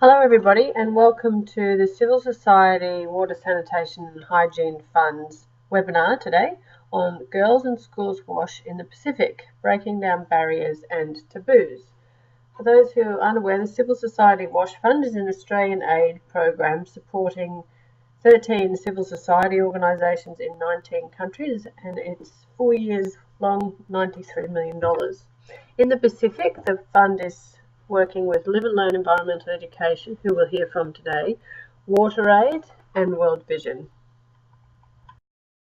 Hello everybody and welcome to the Civil Society Water Sanitation and Hygiene Fund's webinar today on Girls and Schools Wash in the Pacific, breaking down barriers and taboos. For those who are unaware, the Civil Society Wash Fund is an Australian aid program supporting 13 civil society organisations in 19 countries, and it's 4 years long, $93 million. In the Pacific, the fund is working with Live and Learn Environmental Education, who we'll hear from today, WaterAid and World Vision.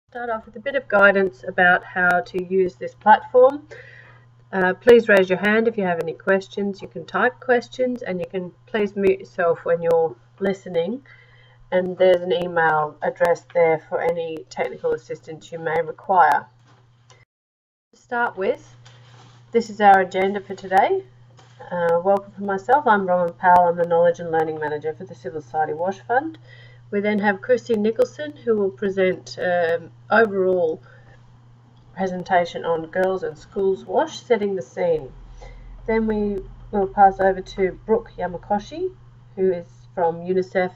Start off with a bit of guidance about how to use this platform. Please raise your hand if you have any questions. You can type questions and you can please mute yourself when you're listening. And there's an email address there for any technical assistance you may require. To start with, this is our agenda for today. Welcome from myself. I'm Bronwyn Powell. I'm the Knowledge and Learning Manager for the Civil Society Wash Fund. We then have Christine Nicholson, who will present overall presentation on Girls and Schools Wash, setting the scene. Then we will pass over to Brooke Yamakoshi, who is from UNICEF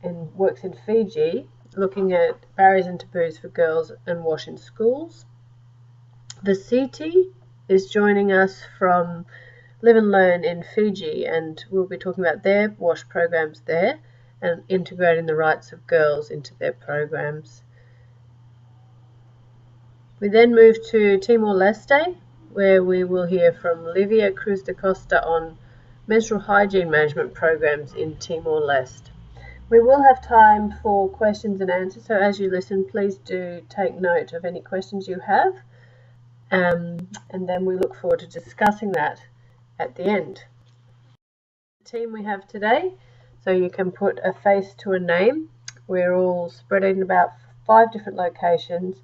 and works in Fiji, looking at barriers and taboos for girls and wash in schools. Vasiti is joining us from Live and Learn in Fiji, and we'll be talking about their wash programs there and integrating the rights of girls into their programs. We then move to Timor-Leste, where we will hear from Livia Cruz da Costa on menstrual hygiene management programs in Timor-Leste. We will have time for questions and answers, so as you listen, please do take note of any questions you have, and then we look forward to discussing that at the end. The team we have today, so you can put a face to a name. We're all spread in about 5 different locations,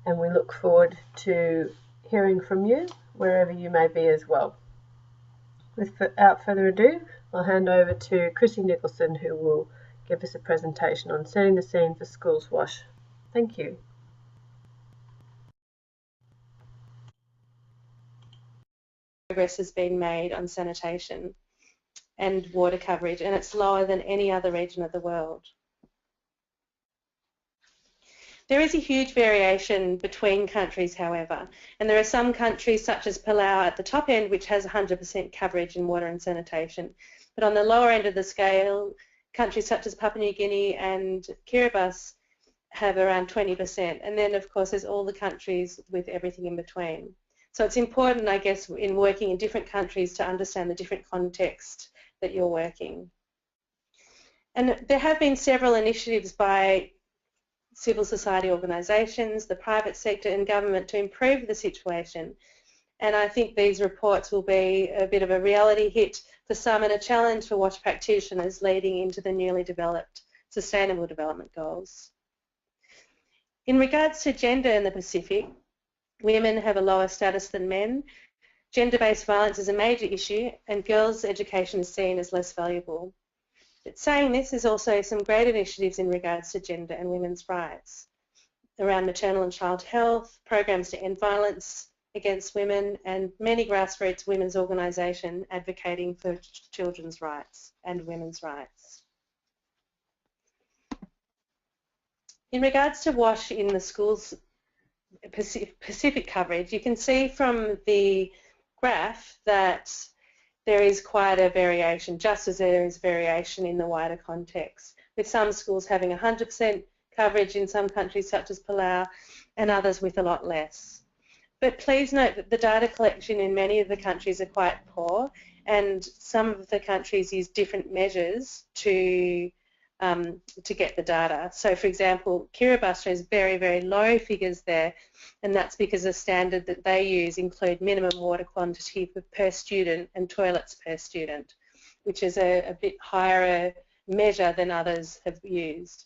and we look forward to hearing from you wherever you may be as well. Without further ado, I'll hand over to Chrissy Nicholson, who will give us a presentation on setting the scene for Schools Wash. Thank you. Progress has been made on sanitation and water coverage, and it's lower than any other region of the world. There is a huge variation between countries, however, and there are some countries such as Palau at the top end which has 100% coverage in water and sanitation, but on the lower end of the scale, countries such as Papua New Guinea and Kiribati have around 20%, and then of course there's all the countries with everything in between. So it's important, I guess, in working in different countries to understand the different context that you're working. And there have been several initiatives by civil society organisations, the private sector and government to improve the situation. And I think these reports will be a bit of a reality hit for some and a challenge for WASH practitioners leading into the newly developed Sustainable Development Goals. In regards to gender in the Pacific, women have a lower status than men. Gender-based violence is a major issue and girls' education is seen as less valuable. But saying this, there's also some great initiatives in regards to gender and women's rights around maternal and child health, programs to end violence against women, and many grassroots women's organisations advocating for children's rights and women's rights. In regards to WASH in the schools Pacific coverage, you can see from the graph that there is quite a variation, just as there is variation in the wider context, with some schools having 100% coverage in some countries such as Palau and others with a lot less. But please note that the data collection in many of the countries are quite poor, and some of the countries use different measures to get the data. So for example, Kiribati has very, very low figures there, and that's because the standard that they use include minimum water quantity per student and toilets per student, which is a bit higher measure than others have used.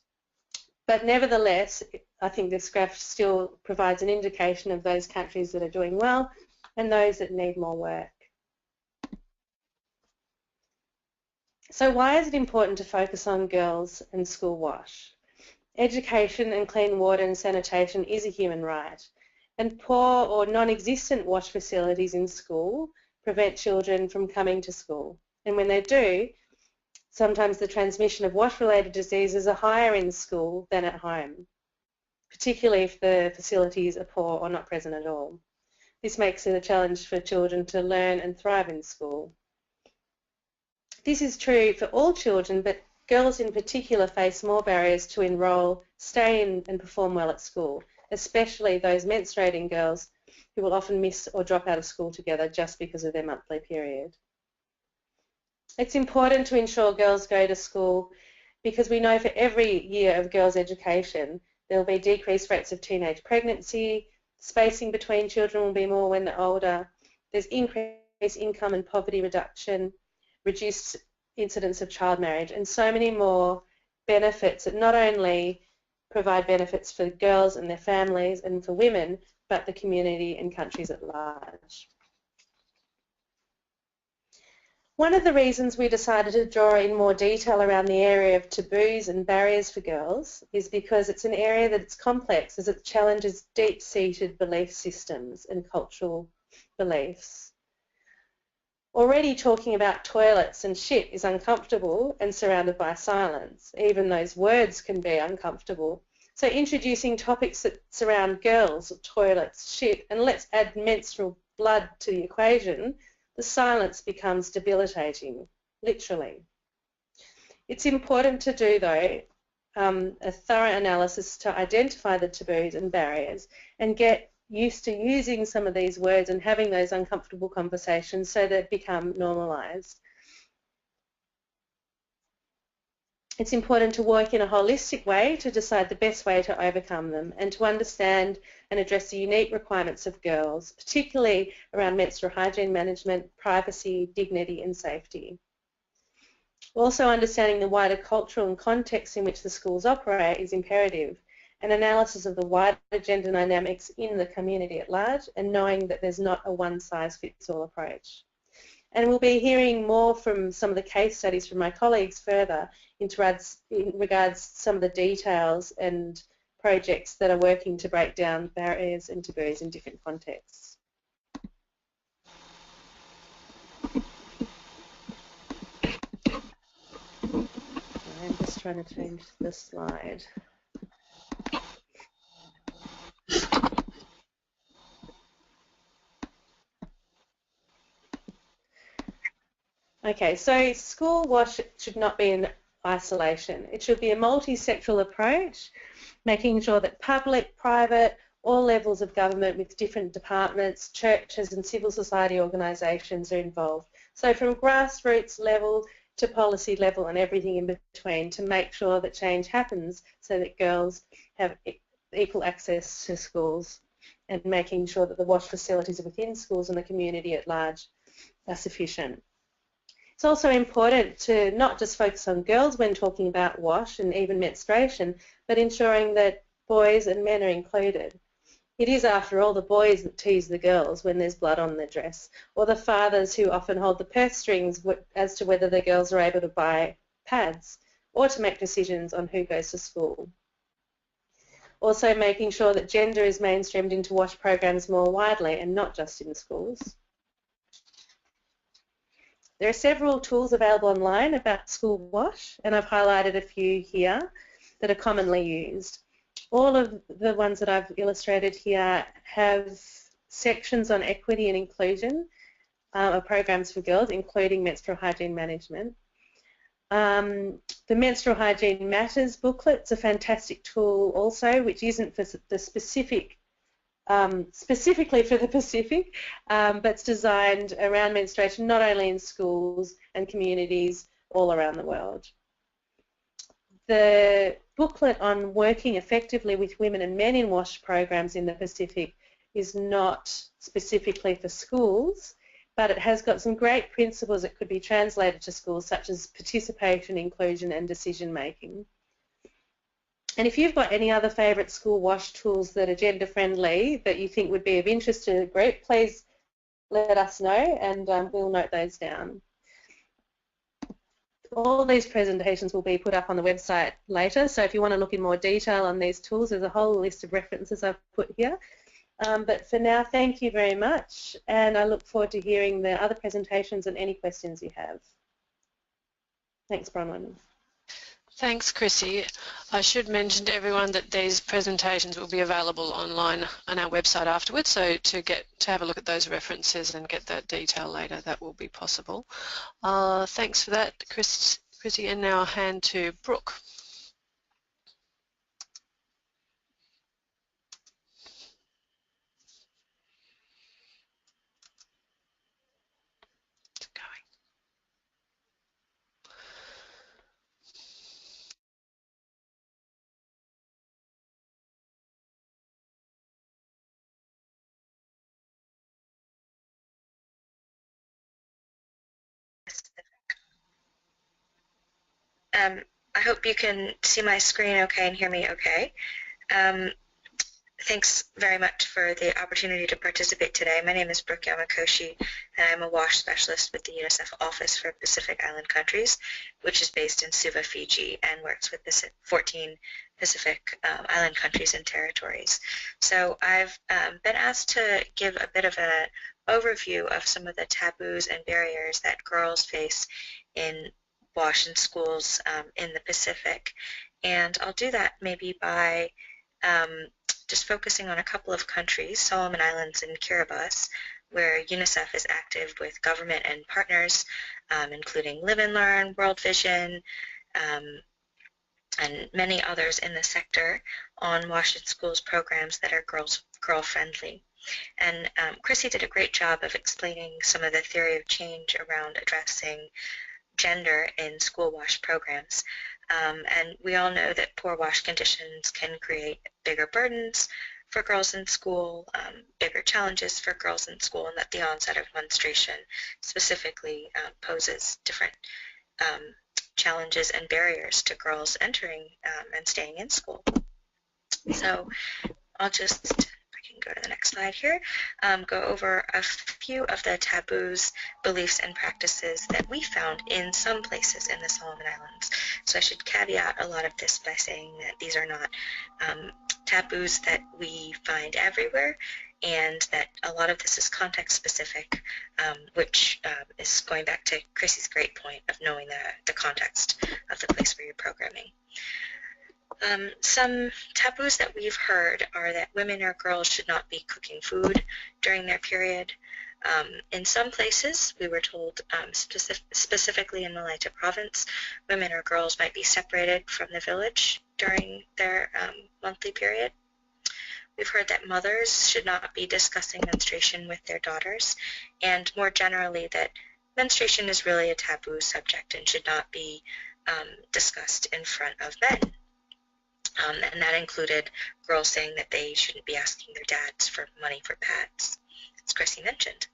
But nevertheless, I think this graph still provides an indication of those countries that are doing well and those that need more work. So why is it important to focus on girls and school wash? Education and clean water and sanitation is a human right, and poor or non-existent wash facilities in school prevent children from coming to school. And when they do, sometimes the transmission of wash-related diseases are higher in school than at home, particularly if the facilities are poor or not present at all. This makes it a challenge for children to learn and thrive in school. This is true for all children, but girls in particular face more barriers to enrol, stay in and perform well at school, especially those menstruating girls who will often miss or drop out of school together just because of their monthly period. It's important to ensure girls go to school because we know for every year of girls' education there will be decreased rates of teenage pregnancy, spacing between children will be more when they're older, there's increased income and poverty reduction, reduced incidence of child marriage, and so many more benefits that not only provide benefits for girls and their families and for women, but the community and countries at large. One of the reasons we decided to draw in more detail around the area of taboos and barriers for girls is because it's an area that's complex as it challenges deep-seated belief systems and cultural beliefs. Already talking about toilets and shit is uncomfortable and surrounded by silence. Even those words can be uncomfortable. So introducing topics that surround girls, toilets, shit, and let's add menstrual blood to the equation, the silence becomes debilitating, literally. It's important to do, though, a thorough analysis to identify the taboos and barriers and get used to using some of these words and having those uncomfortable conversations so they become normalised. It's important to work in a holistic way to decide the best way to overcome them and to understand and address the unique requirements of girls, particularly around menstrual hygiene management, privacy, dignity and safety. Also understanding the wider cultural and context in which the schools operate is imperative, and analysis of the wider gender dynamics in the community at large, and knowing that there's not a one-size-fits-all approach. And we'll be hearing more from some of the case studies from my colleagues further in regards to some of the details and projects that are working to break down barriers and taboos in different contexts. I'm just trying to change the slide. Okay, so school wash should not be in isolation. It should be a multi-sectoral approach, making sure that public, private, all levels of government with different departments, churches and civil society organisations are involved. So from grassroots level to policy level and everything in between to make sure that change happens so that girls have equal access to schools and making sure that the wash facilities within schools and the community at large are sufficient. It's also important to not just focus on girls when talking about wash and even menstruation, but ensuring that boys and men are included. It is, after all, the boys that tease the girls when there's blood on their dress, or the fathers who often hold the purse strings as to whether the girls are able to buy pads or to make decisions on who goes to school. Also making sure that gender is mainstreamed into wash programs more widely and not just in schools. There are several tools available online about school wash, and I've highlighted a few here that are commonly used. All of the ones that I've illustrated here have sections on equity and inclusion or programs for girls, including menstrual hygiene management. The Menstrual Hygiene Matters booklet is a fantastic tool also, which isn't for the specifically for the Pacific, but it's designed around menstruation, not only in schools and communities all around the world. The booklet on working effectively with women and men in WASH programs in the Pacific is not specifically for schools, but it has got some great principles that could be translated to schools, such as participation, inclusion and decision making. And if you've got any other favourite school WASH tools that are gender friendly that you think would be of interest to the group, please let us know and we'll note those down. All these presentations will be put up on the website later, so if you want to look in more detail on these tools, there's a whole list of references I've put here. But for now, thank you very much, and I look forward to hearing the other presentations and any questions you have. Thanks, Bronwyn. Thanks, Chrissy. I should mention to everyone that these presentations will be available online on our website afterwards, so to have a look at those references and get that detail later, that will be possible. Thanks for that, Chrissy, and now I'll hand to Brooke. I hope you can see my screen okay and hear me okay. Thanks very much for the opportunity to participate today. My name is Brooke Yamakoshi, and I'm a WASH specialist with the UNICEF Office for Pacific Island Countries, which is based in Suva, Fiji, and works with 14 Pacific Island countries and territories. So I've been asked to give a bit of an overview of some of the taboos and barriers that girls face in WASH in schools in the Pacific. And I'll do that maybe by just focusing on a couple of countries, Solomon Islands and Kiribati, where UNICEF is active with government and partners, including Live and Learn, World Vision, and many others in the sector on WASH in Schools programs that are girl-friendly. And Chrissy did a great job of explaining some of the theory of change around addressing gender in school WASH programs. And we all know that poor WASH conditions can create bigger burdens for girls in school, bigger challenges for girls in school, and that the onset of menstruation specifically poses different challenges and barriers to girls entering and staying in school. So I'll just, if I can go to the next slide here, go over a few of the taboos, beliefs, and practices that we found in some places in the Solomon Islands. So I should caveat a lot of this by saying that these are not taboos that we find everywhere, and that a lot of this is context specific, which is going back to Chrissy's great point of knowing the context of the place where you're programming. Some taboos that we've heard are that women or girls should not be cooking food during their period. In some places, we were told, specifically in Malaita province, women or girls might be separated from the village during their monthly period. We've heard that mothers should not be discussing menstruation with their daughters, and more generally that menstruation is really a taboo subject and should not be discussed in front of men. And that included girls saying that they shouldn't be asking their dads for money for pads, as Chrissy mentioned.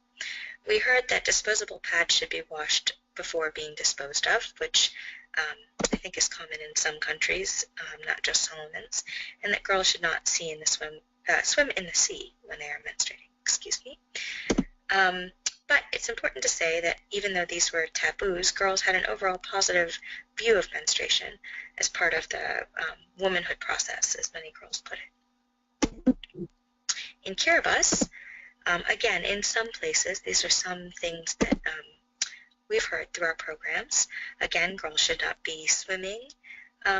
We heard that disposable pads should be washed before being disposed of, which I think is common in some countries, not just Solomon's, and that girls should not swim in the sea when they are menstruating. Excuse me. But it's important to say that even though these were taboos, girls had an overall positive view of menstruation as part of the womanhood process, as many girls put it. In Kiribati, again, in some places, these are some things that we've heard through our programs. Again, girls should not be swimming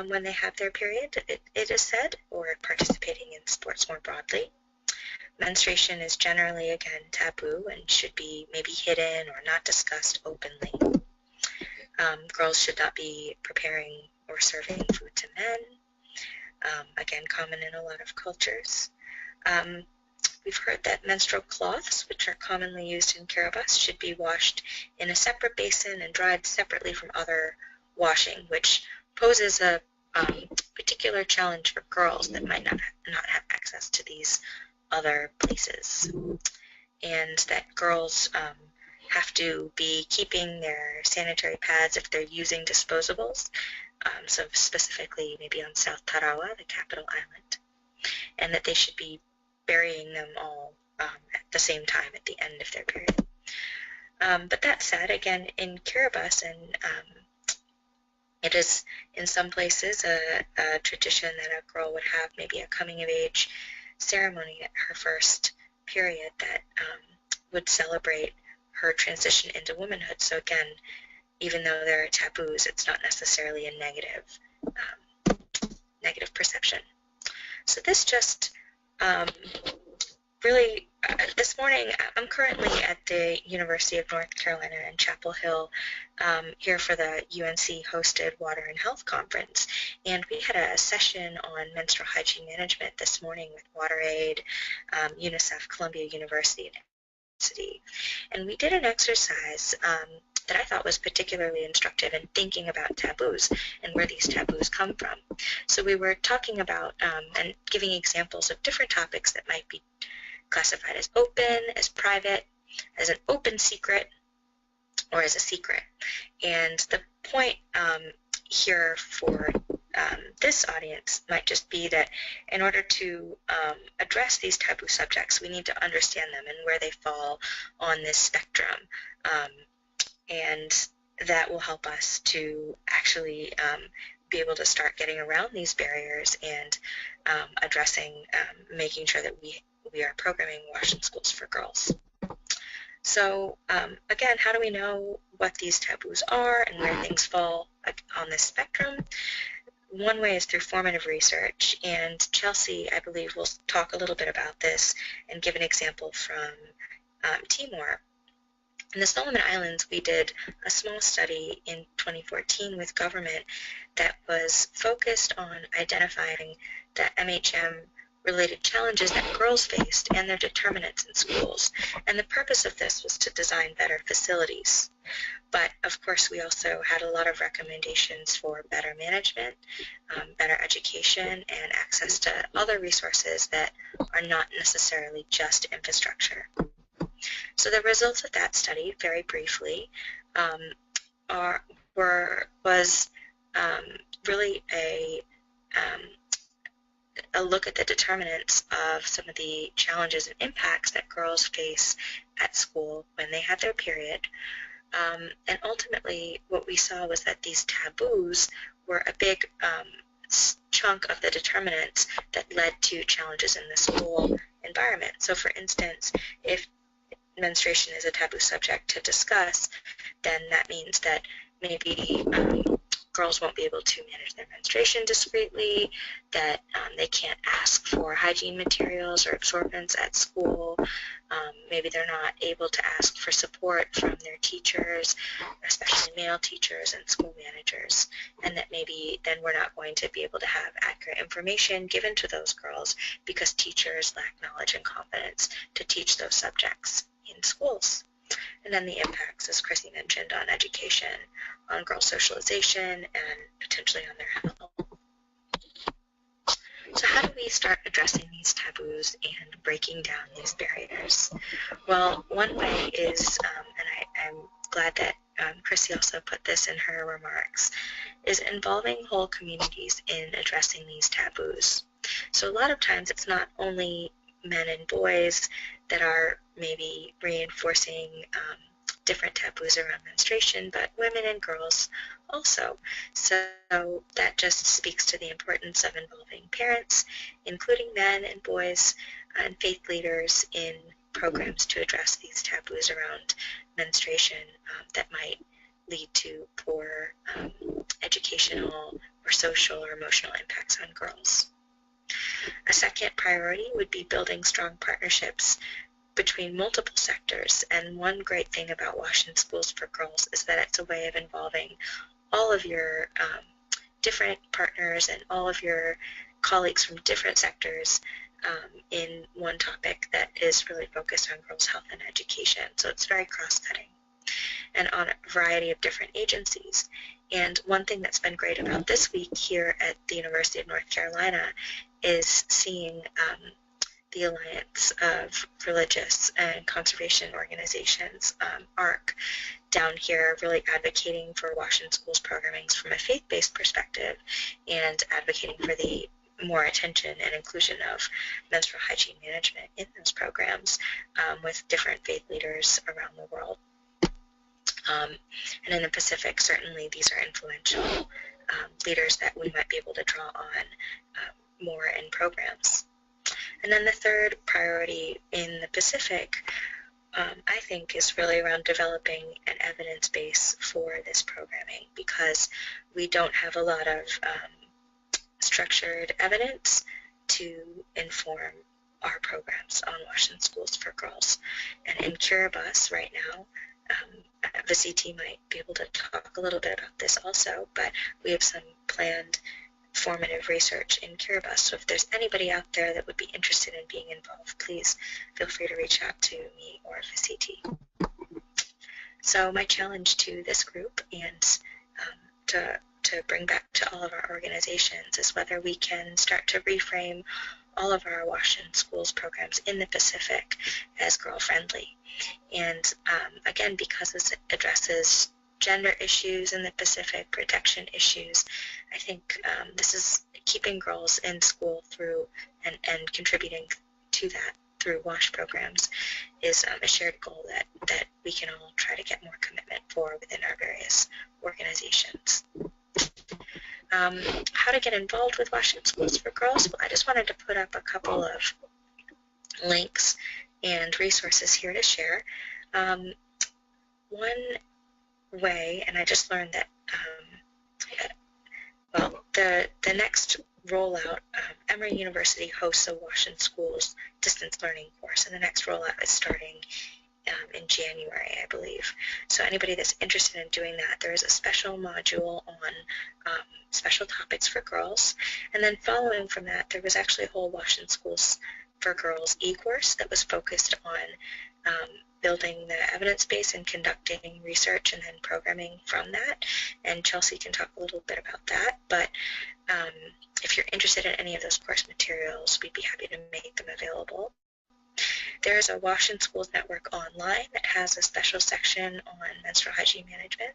when they have their period, it is said, or participating in sports more broadly. Menstruation is generally, again, taboo and should be maybe hidden or not discussed openly. Girls should not be preparing or serving food to men. Again, common in a lot of cultures. We've heard that menstrual cloths, which are commonly used in Kiribati, should be washed in a separate basin and dried separately from other washing, which poses a particular challenge for girls that might not have access to these other places, and that girls have to be keeping their sanitary pads if they're using disposables, so specifically maybe on South Tarawa, the capital island, and that they should be burying them all at the same time at the end of their period. But that said, again, in Kiribati, and it is in some places a tradition that a girl would have maybe a coming of age ceremony at her first period that would celebrate her transition into womanhood. So again, even though there are taboos, it's not necessarily a negative perception. So this just really, this morning, I'm currently at the University of North Carolina in Chapel Hill, here for the UNC-hosted Water and Health Conference, and we had a session on menstrual hygiene management this morning with WaterAid, UNICEF, Columbia University, and we did an exercise that I thought was particularly instructive in thinking about taboos and where these taboos come from. So we were talking about and giving examples of different topics that might be classified as open, as private, as an open secret, or as a secret. And the point here for this audience might just be that in order to address these taboo subjects, we need to understand them and where they fall on this spectrum. And that will help us to actually be able to start getting around these barriers and addressing, making sure that we are programming WASH in schools for girls. So again, how do we know what these taboos are and where things fall on this spectrum? One way is through formative research, and Chelsea, I believe, will talk a little bit about this and give an example from Timor. In the Solomon Islands, we did a small study in 2014 with government that was focused on identifying the MHM-related challenges that girls faced and their determinants in schools. And the purpose of this was to design better facilities. But, of course, we also had a lot of recommendations for better management, better education, and access to other resources that are not necessarily just infrastructure. So the results of that study, very briefly, was really a look at the determinants of some of the challenges and impacts that girls face at school when they have their period. And ultimately, what we saw was that these taboos were a big chunk of the determinants that led to challenges in the school environment. So, for instance, if menstruation is a taboo subject to discuss, then that means that maybe girls won't be able to manage their menstruation discreetly, that they can't ask for hygiene materials or absorbents at school. Maybe they're not able to ask for support from their teachers, especially male teachers and school managers, and that maybe then we're not going to be able to have accurate information given to those girls because teachers lack knowledge and confidence to teach those subjects in schools. And then the impacts, as Chrissy mentioned, on education, on girls' socialization, and potentially on their health. So how do we start addressing these taboos and breaking down these barriers? Well, one way is, and I'm glad that Chrissy also put this in her remarks, is involving whole communities in addressing these taboos. So a lot of times it's not only men and boys that are maybe reinforcing different taboos around menstruation, but women and girls also. So that just speaks to the importance of involving parents, including men and boys, and faith leaders in programs to address these taboos around menstruation that might lead to poor educational or social or emotional impacts on girls. A second priority would be building strong partnerships between multiple sectors, and one great thing about WASH in Schools for Girls is that it's a way of involving all of your different partners and all of your colleagues from different sectors in one topic that is really focused on girls' health and education. So it's very cross-cutting and on a variety of different agencies. And one thing that's been great about this week here at the University of North Carolina is seeing the Alliance of Religious and Conservation Organizations, ARC, down here really advocating for WASH in Schools programming from a faith-based perspective and advocating for the more attention and inclusion of menstrual hygiene management in those programs with different faith leaders around the world. And in the Pacific, certainly these are influential leaders that we might be able to draw on more in programs. And then the third priority in the Pacific I think, is really around developing an evidence base for this programming, because we don't have a lot of structured evidence to inform our programs on Washington Schools for Girls. And in Kiribati right now, Vasiti might be able to talk a little bit about this also, but we have some planned formative research in Kiribati. So if there's anybody out there that would be interested in being involved, please feel free to reach out to me or Vasiti. So my challenge to this group and to bring back to all of our organizations is whether we can start to reframe all of our Washington Schools programs in the Pacific as girl-friendly. And again, because this addresses gender issues in the Pacific, protection issues, I think this is keeping girls in school through and contributing to that through WASH programs is a shared goal that we can all try to get more commitment for within our various organizations. How to get involved with Washington Schools for Girls? Well, I just wanted to put up a couple of links and resources here to share. One way, and I just learned that, well, the next rollout, Emory University hosts a Washington Schools distance learning course, and the next rollout is starting in January, I believe. So anybody that's interested in doing that, there is a special module on special topics for girls. And then following from that, there was actually a whole Washington Schools for Girls e-course that was focused on building the evidence base and conducting research and then programming from that. And Chelsea can talk a little bit about that. But if you're interested in any of those course materials, we'd be happy to make them available. There's a Washington Schools Network online that has a special section on menstrual hygiene management.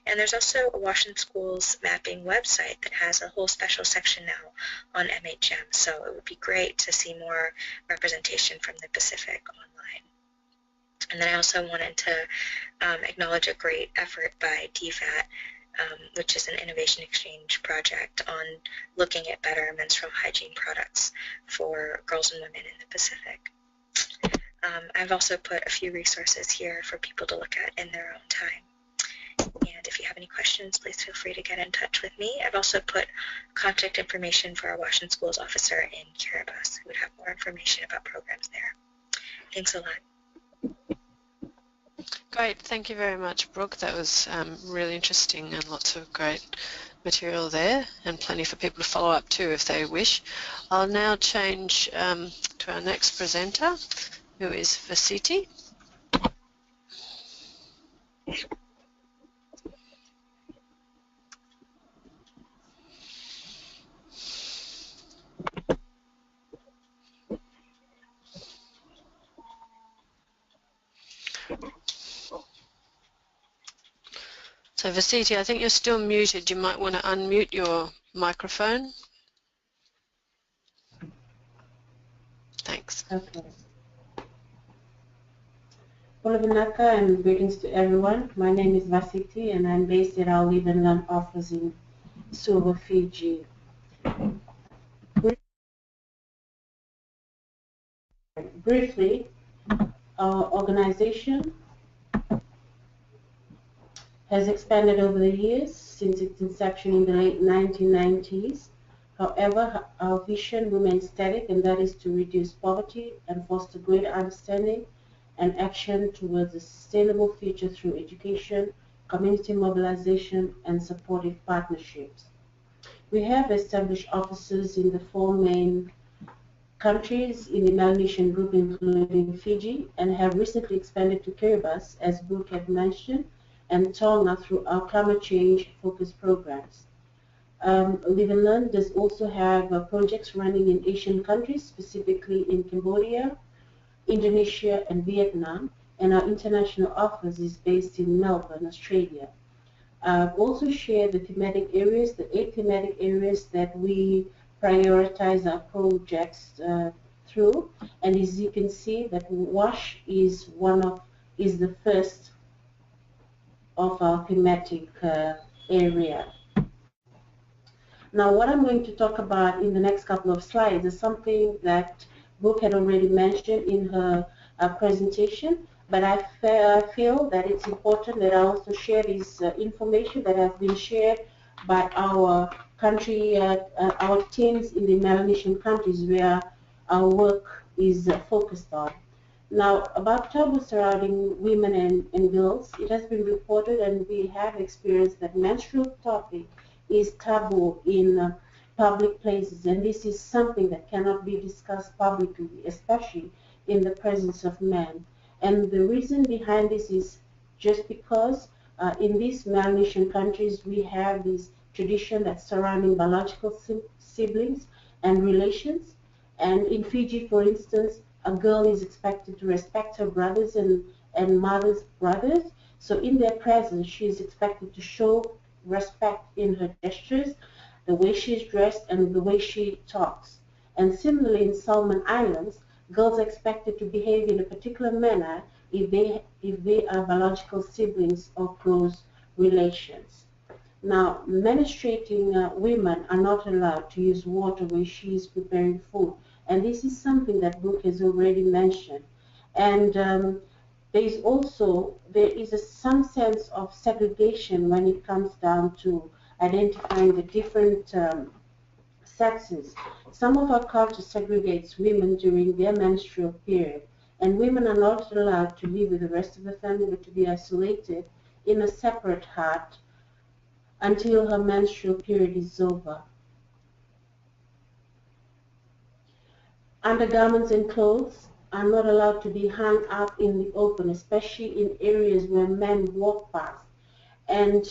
And there's also a Washington Schools mapping website that has a whole special section now on MHM. So it would be great to see more representation from the Pacific online. And then I also wanted to acknowledge a great effort by DFAT, which is an innovation exchange project on looking at better menstrual hygiene products for girls and women in the Pacific. I've also put a few resources here for people to look at in their own time. And if you have any questions, please feel free to get in touch with me. I've also put contact information for our Washington Schools officer in Kiribati who would have more information about programs there. Thanks a lot. Great, thank you very much, Brooke. That was really interesting and lots of great material there, and plenty for people to follow up to if they wish. I'll now change to our next presenter, who is Vasiti. So Vasiti, I think you're still muted. You might want to unmute your microphone. Thanks. Okay. Olavinaka and greetings to everyone. My name is Vasiti and I'm based at our Live and Learn office in Suva, Fiji. Briefly, our organization has expanded over the years since its inception in the late 1990s. However, our vision remains static, and that is to reduce poverty and foster greater understanding and action towards a sustainable future through education, community mobilization, and supportive partnerships. We have established offices in the 4 main countries in the Melanesian group, including Fiji, and have recently expanded to Kiribati, as Brooke had mentioned, and Tonga through our climate change focused programs. Live and Learn does also have projects running in Asian countries, specifically in Cambodia, Indonesia, and Vietnam, and our international office is based in Melbourne, Australia. I've also shared the thematic areas, the 8 thematic areas that we prioritize our projects through, and as you can see, that WASH is the first of our thematic area. Now, what I'm going to talk about in the next couple of slides is something that Brooke had already mentioned in her presentation, But I feel that it's important that I also share this information that has been shared by our country, our teams in the Melanesian countries where our work is focused on. Now, about taboos surrounding women and girls, it has been reported and we have experienced that menstrual topic is taboo in public places, and this is something that cannot be discussed publicly, especially in the presence of men. And the reason behind this is just because in these Melanesian countries we have this tradition that's surrounding biological siblings and relations. And in Fiji, for instance, a girl is expected to respect her brothers and mother's brothers. So in their presence, she is expected to show respect in her gestures, the way she's dressed, and the way she talks. And similarly, in Solomon Islands, girls are expected to behave in a particular manner if they are biological siblings or close relations. Now, menstruating women are not allowed to use water when she is preparing food, and this is something that Brooke has already mentioned. And there is some sense of segregation when it comes down to identifying the different sexes. Some of our culture segregates women during their menstrual period, and women are not allowed to live with the rest of the family but to be isolated in a separate hut until her menstrual period is over. Undergarments and clothes are not allowed to be hung up in the open, especially in areas where men walk past. And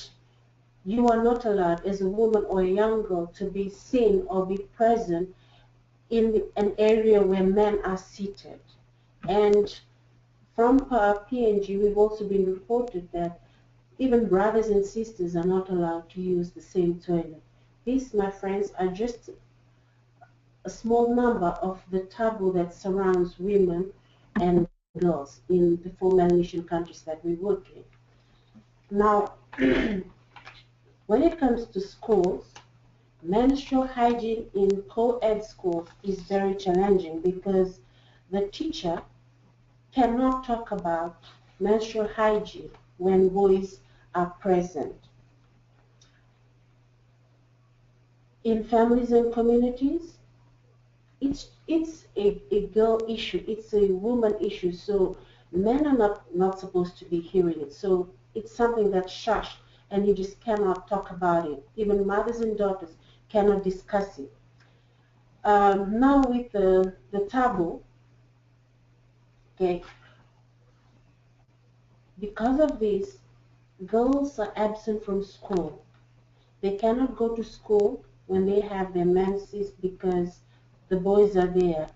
you are not allowed as a woman or a young girl to be seen or be present in an area where men are seated. And from PNG, we've also been reported that even brothers and sisters are not allowed to use the same toilet. These, my friends, are just a small number of the taboo that surrounds women and girls in the 4 Melanesian countries that we work in. Now, when it comes to schools, menstrual hygiene in co-ed schools is very challenging because the teacher cannot talk about menstrual hygiene when boys are present. In families and communities, it's a girl issue, it's a woman issue, so men are not supposed to be hearing it. So it's something that's shushed and you just cannot talk about it. Even mothers and daughters cannot discuss it. Now with the taboo, okay, because of this, girls are absent from school. They cannot go to school when they have their menses because the boys are there.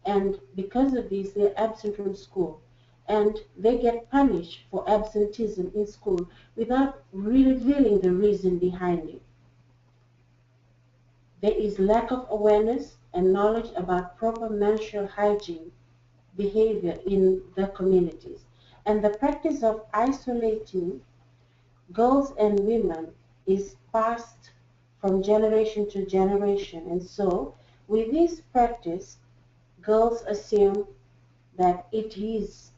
And because of this, they're absent from school. And they get punished for absenteeism in school without revealing the reason behind it. There is lack of awareness and knowledge about proper menstrual hygiene behavior in the communities. And the practice of isolating girls and women is passed from generation to generation. And so, with this practice, girls assume that it is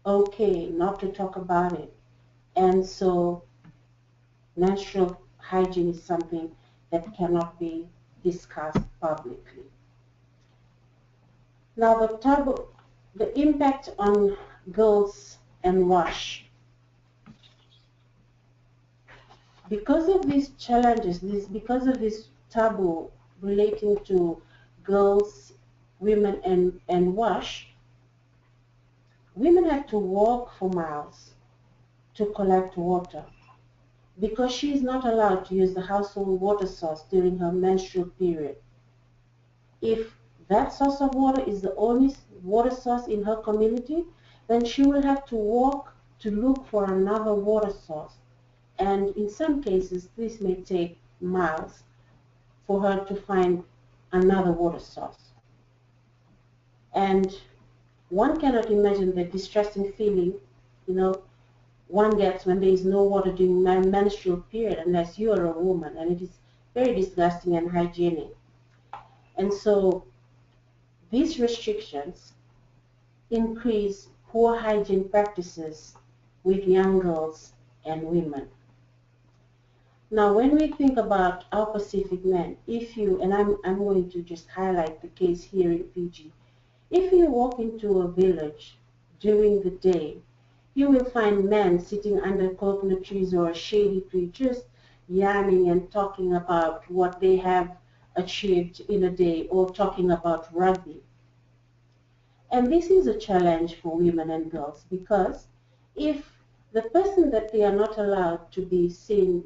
okay not to talk about it. And so, menstrual hygiene is something that cannot be discussed publicly. Now, the impact on girls and WASH. Because of these challenges, because of this taboo relating to girls, women, and WASH, women have to walk for miles to collect water because she is not allowed to use the household water source during her menstrual period. If that source of water is the only water source in her community, then she will have to walk to look for another water source. And in some cases, this may take miles for her to find another water source. And one cannot imagine the distressing feeling, one gets when there is no water during menstrual period unless you are a woman, and it is very disgusting and unhygienic. And so these restrictions increase poor hygiene practices with young girls and women. Now, when we think about our Pacific men, and I'm going to just highlight the case here in Fiji, if you walk into a village during the day, you will find men sitting under coconut trees or a shady tree just yarning and talking about what they have achieved in a day or talking about rugby. And this is a challenge for women and girls because if the person that they are not allowed to be seen,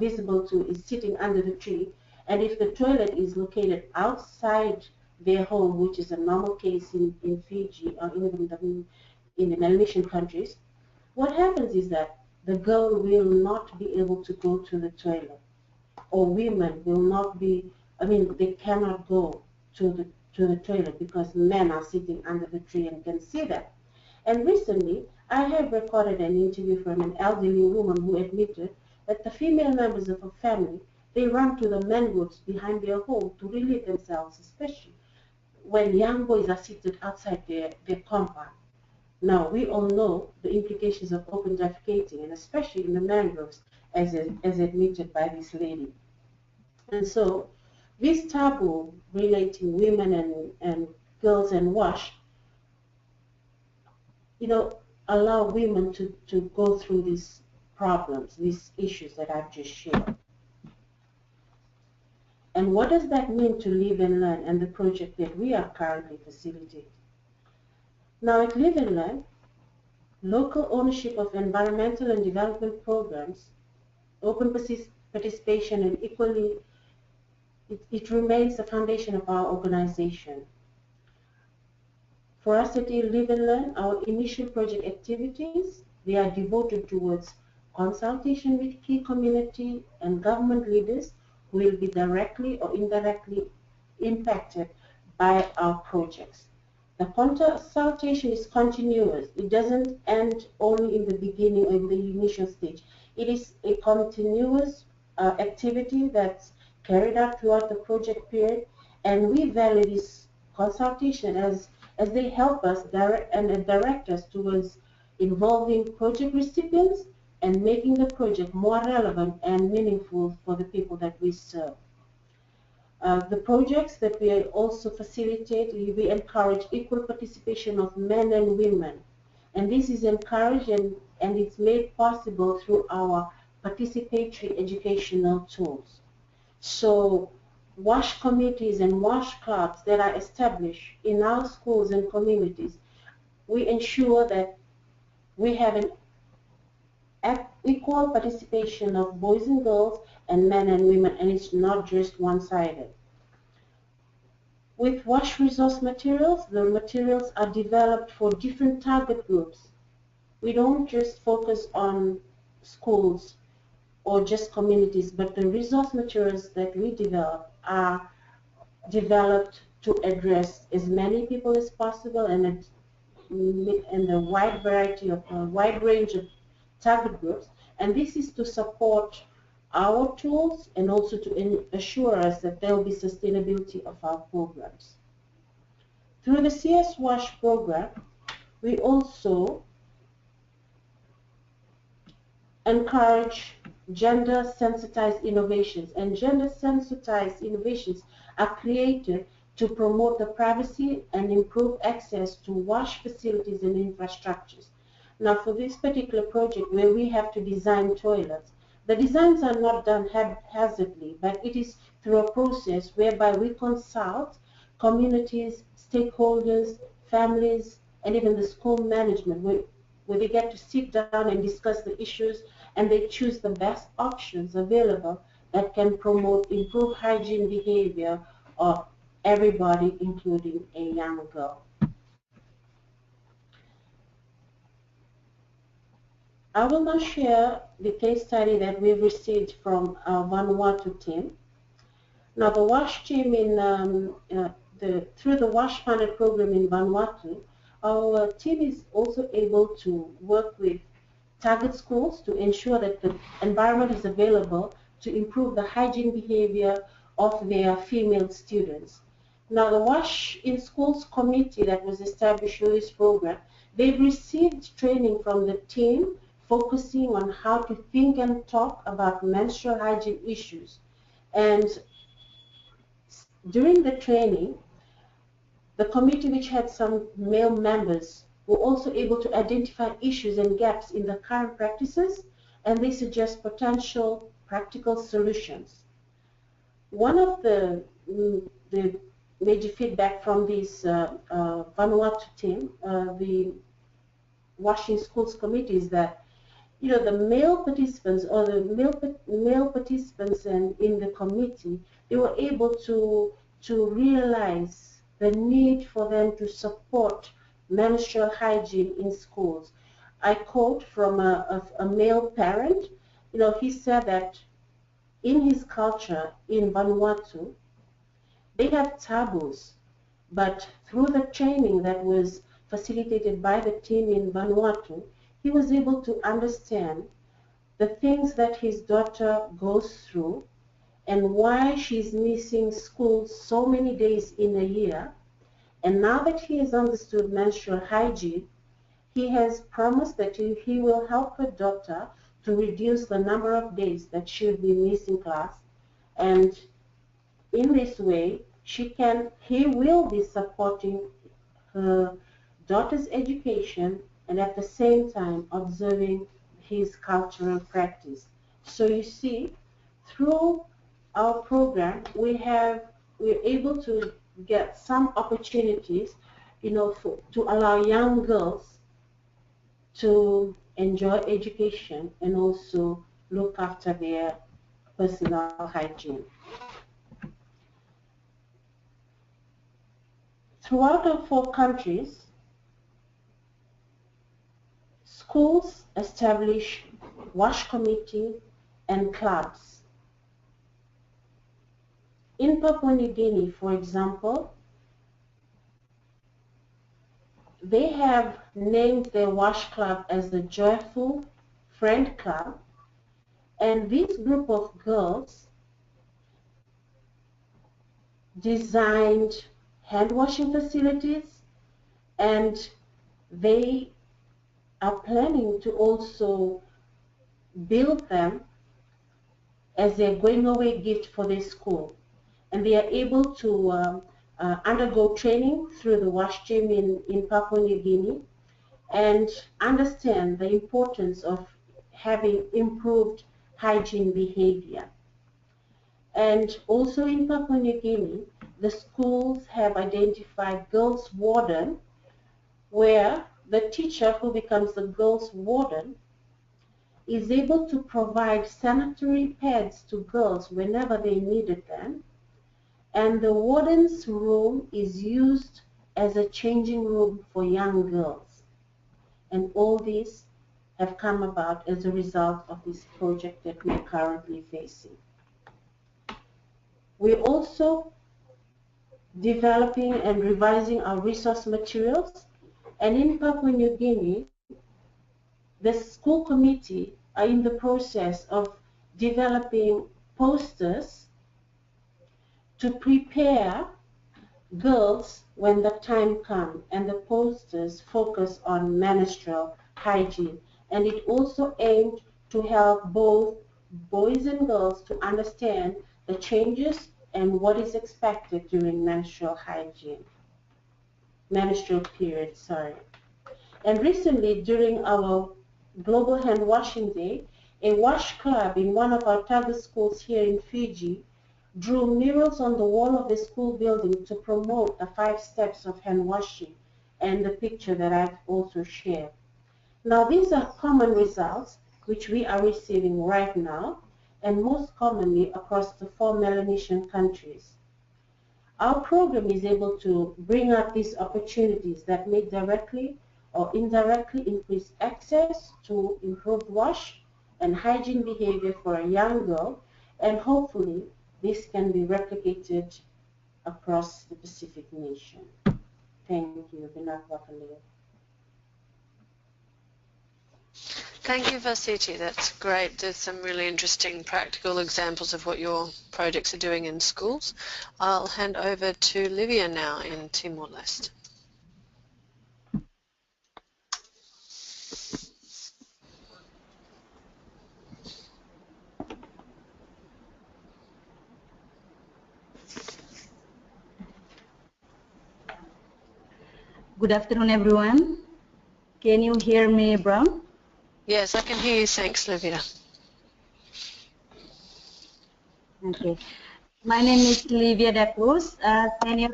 visible to is sitting under the tree, and if the toilet is located outside their home, which is a normal case in Fiji or even in the Melanesian countries, what happens is that the girl will not be able to go to the toilet, or women will not be, they cannot go to the toilet because men are sitting under the tree and can see that. And recently, I have recorded an interview from an elderly woman who admitted that the female members of her family, they run to the mangroves behind their home to relieve themselves, especially when young boys are seated outside their compound. Now, we all know the implications of open defecating, and especially in the mangroves, as admitted by this lady. And so, this taboo relating women and girls and wash, allow women to go through these problems, these issues that I've just shared. And what does that mean to Live and Learn and the project that we are currently facilitating? Now at Live and Learn, local ownership of environmental and development programs, open participation, and equally, it remains the foundation of our organization. For us at Live and Learn, our initial project activities, they are devoted towards consultation with key community and government leaders who will be directly or indirectly impacted by our projects. The consultation is continuous. It doesn't end only in the beginning or in the initial stage. It is a continuous activity that's carried out throughout the project period, and we value this consultation as they help us direct us towards involving project recipients and making the project more relevant and meaningful for the people that we serve. The projects that we also facilitate, we encourage equal participation of men and women. And this is encouraged and it's made possible through our participatory educational tools. So WASH committees and WASH clubs that are established in our schools and communities, we ensure that we have an equal participation of boys and girls and men and women, and it's not just one-sided. With WASH resource materials, the materials are developed for different target groups. We don't just focus on schools or just communities, but the resource materials that we develop are developed to address as many people as possible and a wide variety of a wide range of target groups, and this is to support our tools and also to assure us that there will be sustainability of our programs. Through the CS WASH program, we also encourage gender-sensitized innovations, and gender-sensitized innovations are created to promote the privacy and improve access to WASH facilities and infrastructures. Now for this particular project where we have to design toilets, the designs are not done haphazardly, but it is through a process whereby we consult communities, stakeholders, families, and even the school management, where they get to sit down and discuss the issues, and they choose the best options available that can promote improved hygiene behavior of everybody, including a young girl. I will now share the case study that we've received from our Vanuatu team. Now the WASH team through the WASH funded program in Vanuatu, our team is also able to work with target schools to ensure that the environment is available to improve the hygiene behavior of their female students. Now the WASH in Schools committee that was established through this program, They've received training from the team focusing on how to think and talk about menstrual hygiene issues. And during the training, the committee, which had some male members, were also able to identify issues and gaps in the current practices, and they suggest potential practical solutions. One of the major feedback from this Vanuatu team, the Washing Schools Committee, is that the male participants or the male participants in the committee, they were able to realize the need for them to support menstrual hygiene in schools. I quote from a male parent. He said that in his culture in Vanuatu, they have taboos, but through the training that was facilitated by the team in Vanuatu, he was able to understand the things that his daughter goes through and why she's missing school so many days in a year. And now that he has understood menstrual hygiene, he has promised that he will help her daughter to reduce the number of days that she will be missing class. And in this way, he will be supporting her daughter's education and at the same time observing his cultural practice. So you see, through our program, we're able to get some opportunities, to allow young girls to enjoy education and also look after their personal hygiene. Throughout our 4 countries, schools establish wash committee and clubs. In Papua New Guinea, for example, they have named their wash club as the Joyful Friend Club, and this group of girls designed hand washing facilities, and they are planning to also build them as their going away gift for their school. And they are able to undergo training through the wash gym in Papua New Guinea and understand the importance of having improved hygiene behavior. And also in Papua New Guinea, the schools have identified girls' warden, where the teacher who becomes the girls' warden is able to provide sanitary pads to girls whenever they needed them. And the warden's room is used as a changing room for young girls. And all these have come about as a result of this project that we're currently facing. We're also developing and revising our resource materials. And in Papua New Guinea, the school committee are in the process of developing posters to prepare girls when the time comes, and the posters focus on menstrual hygiene. And it also aimed to help both boys and girls to understand the changes and what is expected during menstrual period, And recently, during our Global Hand Washing Day, a wash club in one of our target schools here in Fiji drew murals on the wall of the school building to promote the 5 steps of hand washing, and the picture that I've also shared. Now, these are common results which we are receiving right now, and most commonly across the 4 Melanesian countries. Our program is able to bring out these opportunities that may directly or indirectly increase access to improved wash and hygiene behavior for a young girl, and hopefully this can be replicated across the Pacific nation. Thank you. Thank you, Vasiti. That's great. There's some really interesting practical examples of what your projects are doing in schools. I'll hand over to Livia now in Timor-Leste. Good afternoon, everyone. Can you hear me, Brown? Yes, I can hear you. Thanks, Livia. Okay. My name is Livia Da Cruz, Senior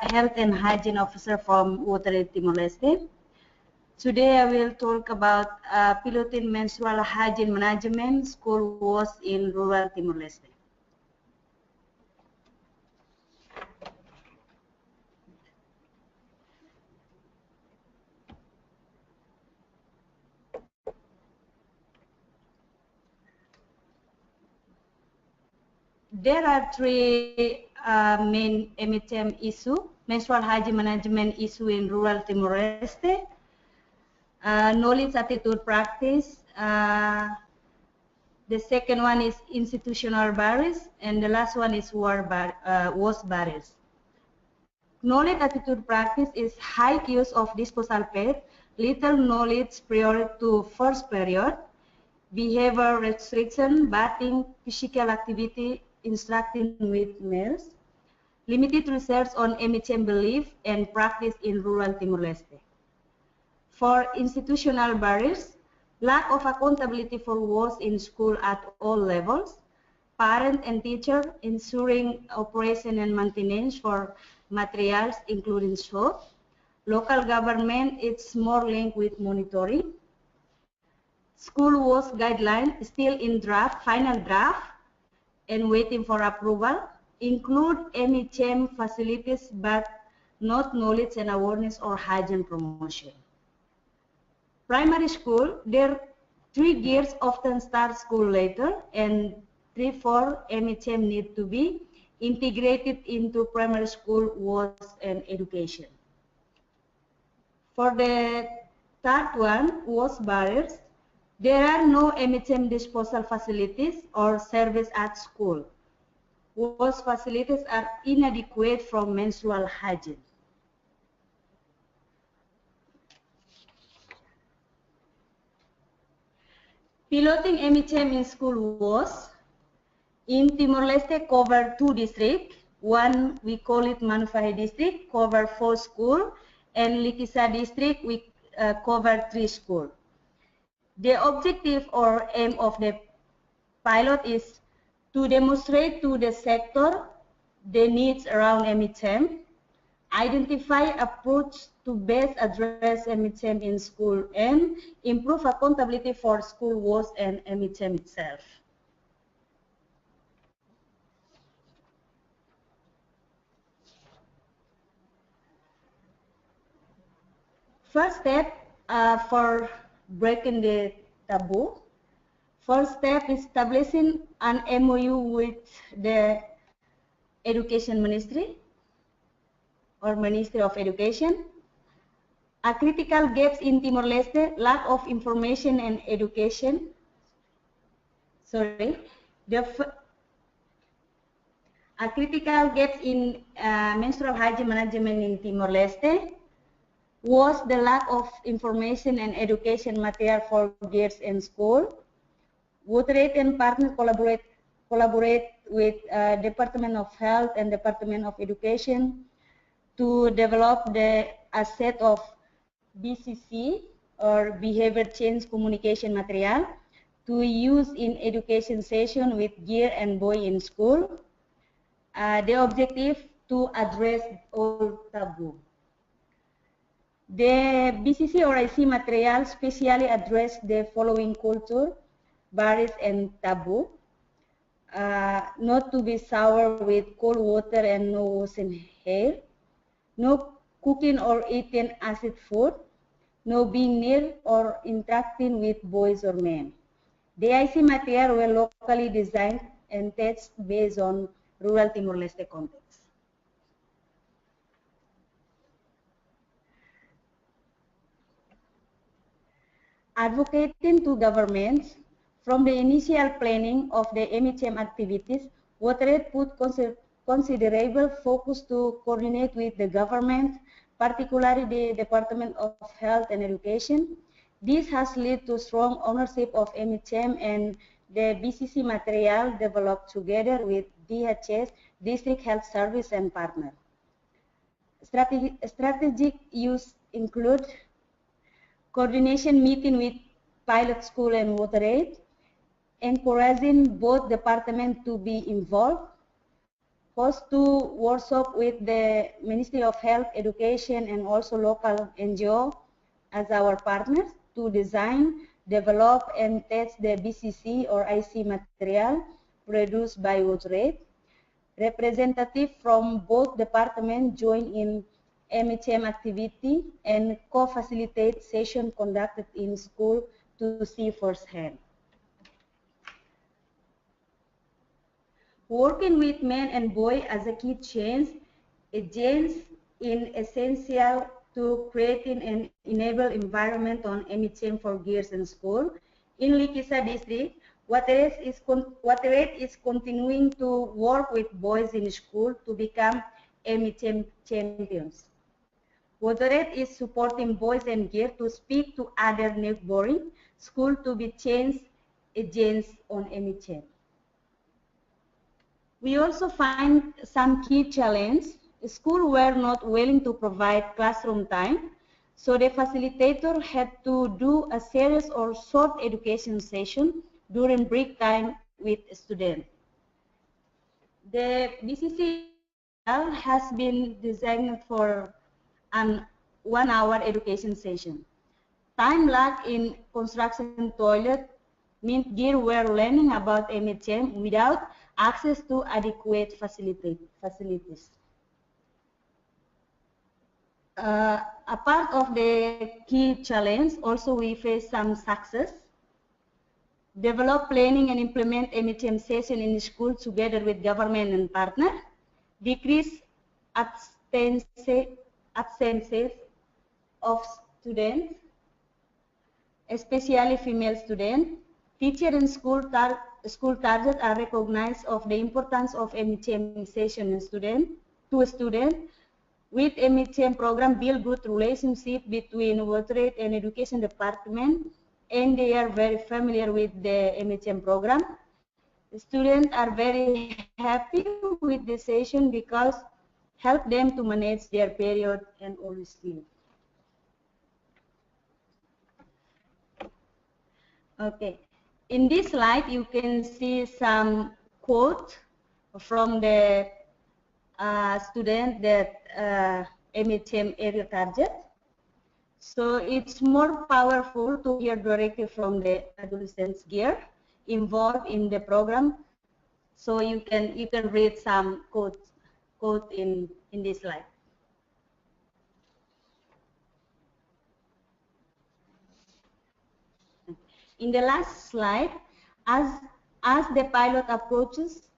Health and Hygiene Officer from Water Timor-Leste. Today I will talk about piloting menstrual hygiene management school wash in rural Timor-Leste. There are three main MHM issues: menstrual hygiene management issue in rural Timor-Leste, knowledge attitude practice, the second one is institutional barriers, and the last one is wash barriers. Knowledge attitude practice is high use of disposal pads, little knowledge prior to first period, behavior restriction, bathing, physical activity, instructing with males, limited research on MHM belief and practice in rural Timor-Leste. For institutional barriers, lack of accountability for wash in school at all levels, parent and teacher ensuring operation and maintenance for materials including soap, local government it's more linked with monitoring, school wash guideline still in draft, final draft, and waiting for approval, include MHM facilities but not knowledge and awareness or hygiene promotion. Primary school, their 3 years often start school later, and 3-4 MHM need to be integrated into primary school wash and education. For the third one, wash barriers, there are no MHM disposal facilities or service at school. Wash facilities are inadequate from menstrual hygiene. Piloting MHM in school wash in Timor-Leste cover 2 districts. One we call it Manufahi district, cover 4 schools, and Likisa district we cover 3 schools. The objective or aim of the pilot is to demonstrate to the sector the needs around MHM, identify approach to best address MHM in school, and improve accountability for school wash and MHM itself. First step for breaking the taboo. First step is establishing an MOU with the Education Ministry or Ministry of Education. A critical gaps in Timor-Leste, lack of information and education. Sorry. A critical gaps in menstrual hygiene management in Timor-Leste was the lack of information and education material for girls in school. WaterAid and partners collaborate with Department of Health and Department of Education to develop a set of BCC or behavior change communication material to use in education session with girl and boy in school. The objective to address all taboo. The BCC or IC material specially address the following culture, barriers and taboo. Not to be shower with cold water and no washing hair. No cooking or eating acid food. No being near or interacting with boys or men. The IC material were locally designed and tested based on rural Timor-Leste context. Advocating to governments, from the initial planning of the MHM activities, WaterAid put considerable focus to coordinate with the government, particularly the Department of Health and Education. This has led to strong ownership of MHM and the BCC material developed together with DHS, District Health Service and partner. Strategic use include coordination meeting with pilot school and water aid, encouraging both departments to be involved, host two workshops with the Ministry of Health, Education, and also local NGO as our partners to design, develop, and test the BCC or IC material produced by WaterAid. Representatives from both departments join in MHM activity and co-facilitate sessions conducted in school to see firsthand. Working with men and boys as a key change agents in essential to creating an enable environment on MHM for girls in school. In Likisa district, WaterAid is continuing to work with boys in school to become MHM champions. WaterAid is supporting boys and girls to speak to other neighboring schools to be change agents on MHM. We also find some key challenges. Schools were not willing to provide classroom time, so the facilitator had to do a series or short education session during break time with students. The BCC has been designed for an 1-hour education session. Time lag in construction toilet meant girls were learning about MHM without access to adequate facilities. A part of the key challenge, also we face some success. Develop, planning, and implement MHM session in school together with government and partner. Decrease absences of students, especially female students. Teacher and school targets are recognized of the importance of MHM session in to a student. With MHM program, build good relationship between WaterAid and Education Department, and they are very familiar with the MHM program. The students are very happy with the session because help them to manage their period and all sleep. Okay. In this slide, you can see some quote from the student that MHM area target. So it's more powerful to hear directly from the adolescents here involved in the program. So you can read some quote in this slide. In the last slide, as the pilot approaches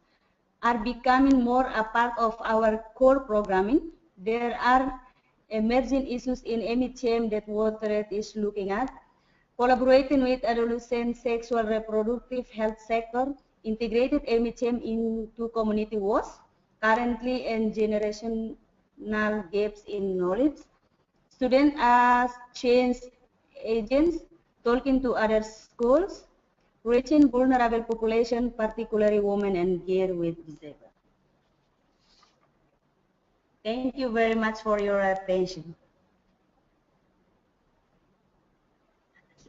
are becoming more a part of our core programming, there are emerging issues in MHM that WaterAid is looking at. Collaborating with adolescent sexual reproductive health sector, integrated MHM into community was currently and generational gaps in knowledge. Students as change agents, talking to other schools, reaching vulnerable population, particularly women and girls with disability. Thank you very much for your attention.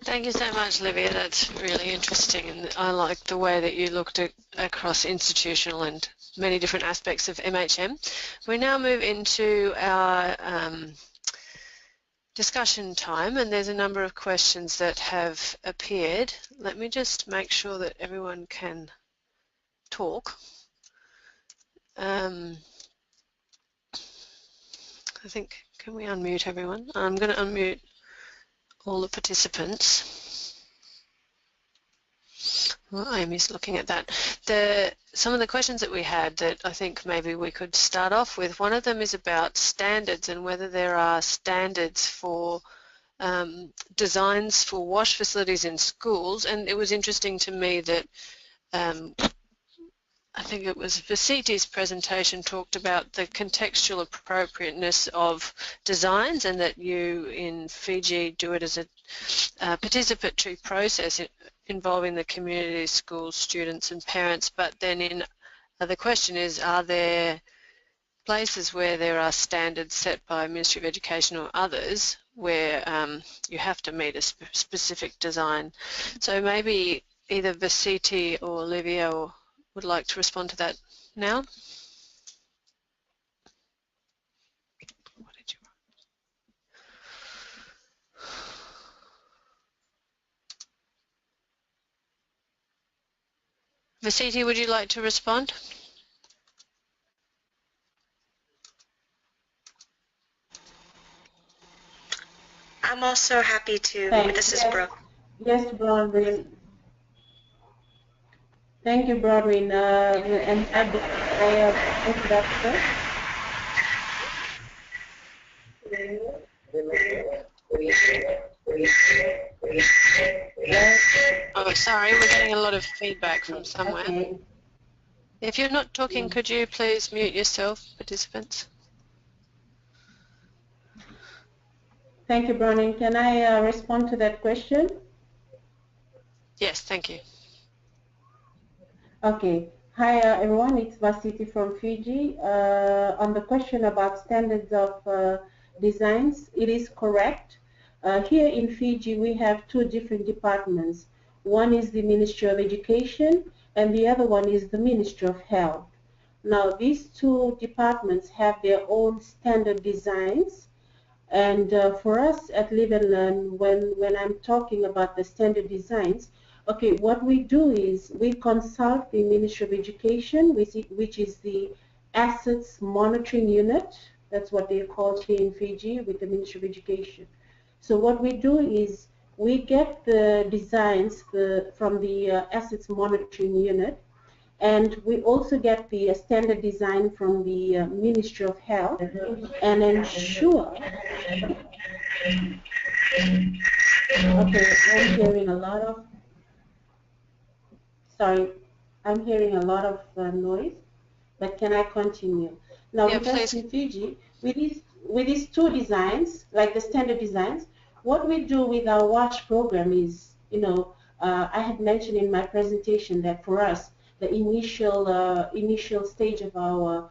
Thank you so much, Livia. That's really interesting, and I like the way that you looked at across institutional and many different aspects of MHM. We now move into our discussion time, and there's a number of questions that have appeared. Let me just make sure that everyone can talk. I think, can we unmute everyone? I'm going to unmute all the participants. Well, Amy's looking at that. Some of the questions that we had that I think maybe we could start off with, one of them is about standards and whether there are standards for designs for wash facilities in schools. And it was interesting to me that I think it was Vasiti's presentation talked about the contextual appropriateness of designs, and that you in Fiji do it as a participatory process involving the community, schools, students and parents. But then the question is, are there places where there are standards set by Ministry of Education or others where you have to meet a specific design. So maybe either Vasiti or Olivia would like to respond to that now. What did you write? Vasiti, would you like to respond? I'm also happy to. Thanks. This is Brooke. Yes, Bronwyn. Thank you, Bronwyn. And add the introduction. Oh, sorry, we're getting a lot of feedback from somewhere. Okay. If you're not talking, could you please mute yourself, participants? Thank you, Bronwyn. Can I respond to that question? Yes, thank you. Okay. Hi, everyone. It's Vasiti from Fiji. On the question about standards of designs, it is correct. Here in Fiji, we have two different departments. One is the Ministry of Education, and the other one is the Ministry of Health. Now, these two departments have their own standard designs. And for us at Live and Learn, when I'm talking about the standard designs, okay, what we do is we consult the Ministry of Education, which is the Assets Monitoring Unit. That's what they call here in Fiji with the Ministry of Education. So what we do is we get the designs from the Assets Monitoring Unit, and we also get the standard design from the Ministry of Health and ensure. Okay, I'm hearing a lot of, sorry, I'm hearing a lot of noise, but can I continue? Now, Yeah, with us please. in Fiji, with these two designs, like the standard designs, what we do with our WASH program is, I had mentioned in my presentation that for us, the initial stage of our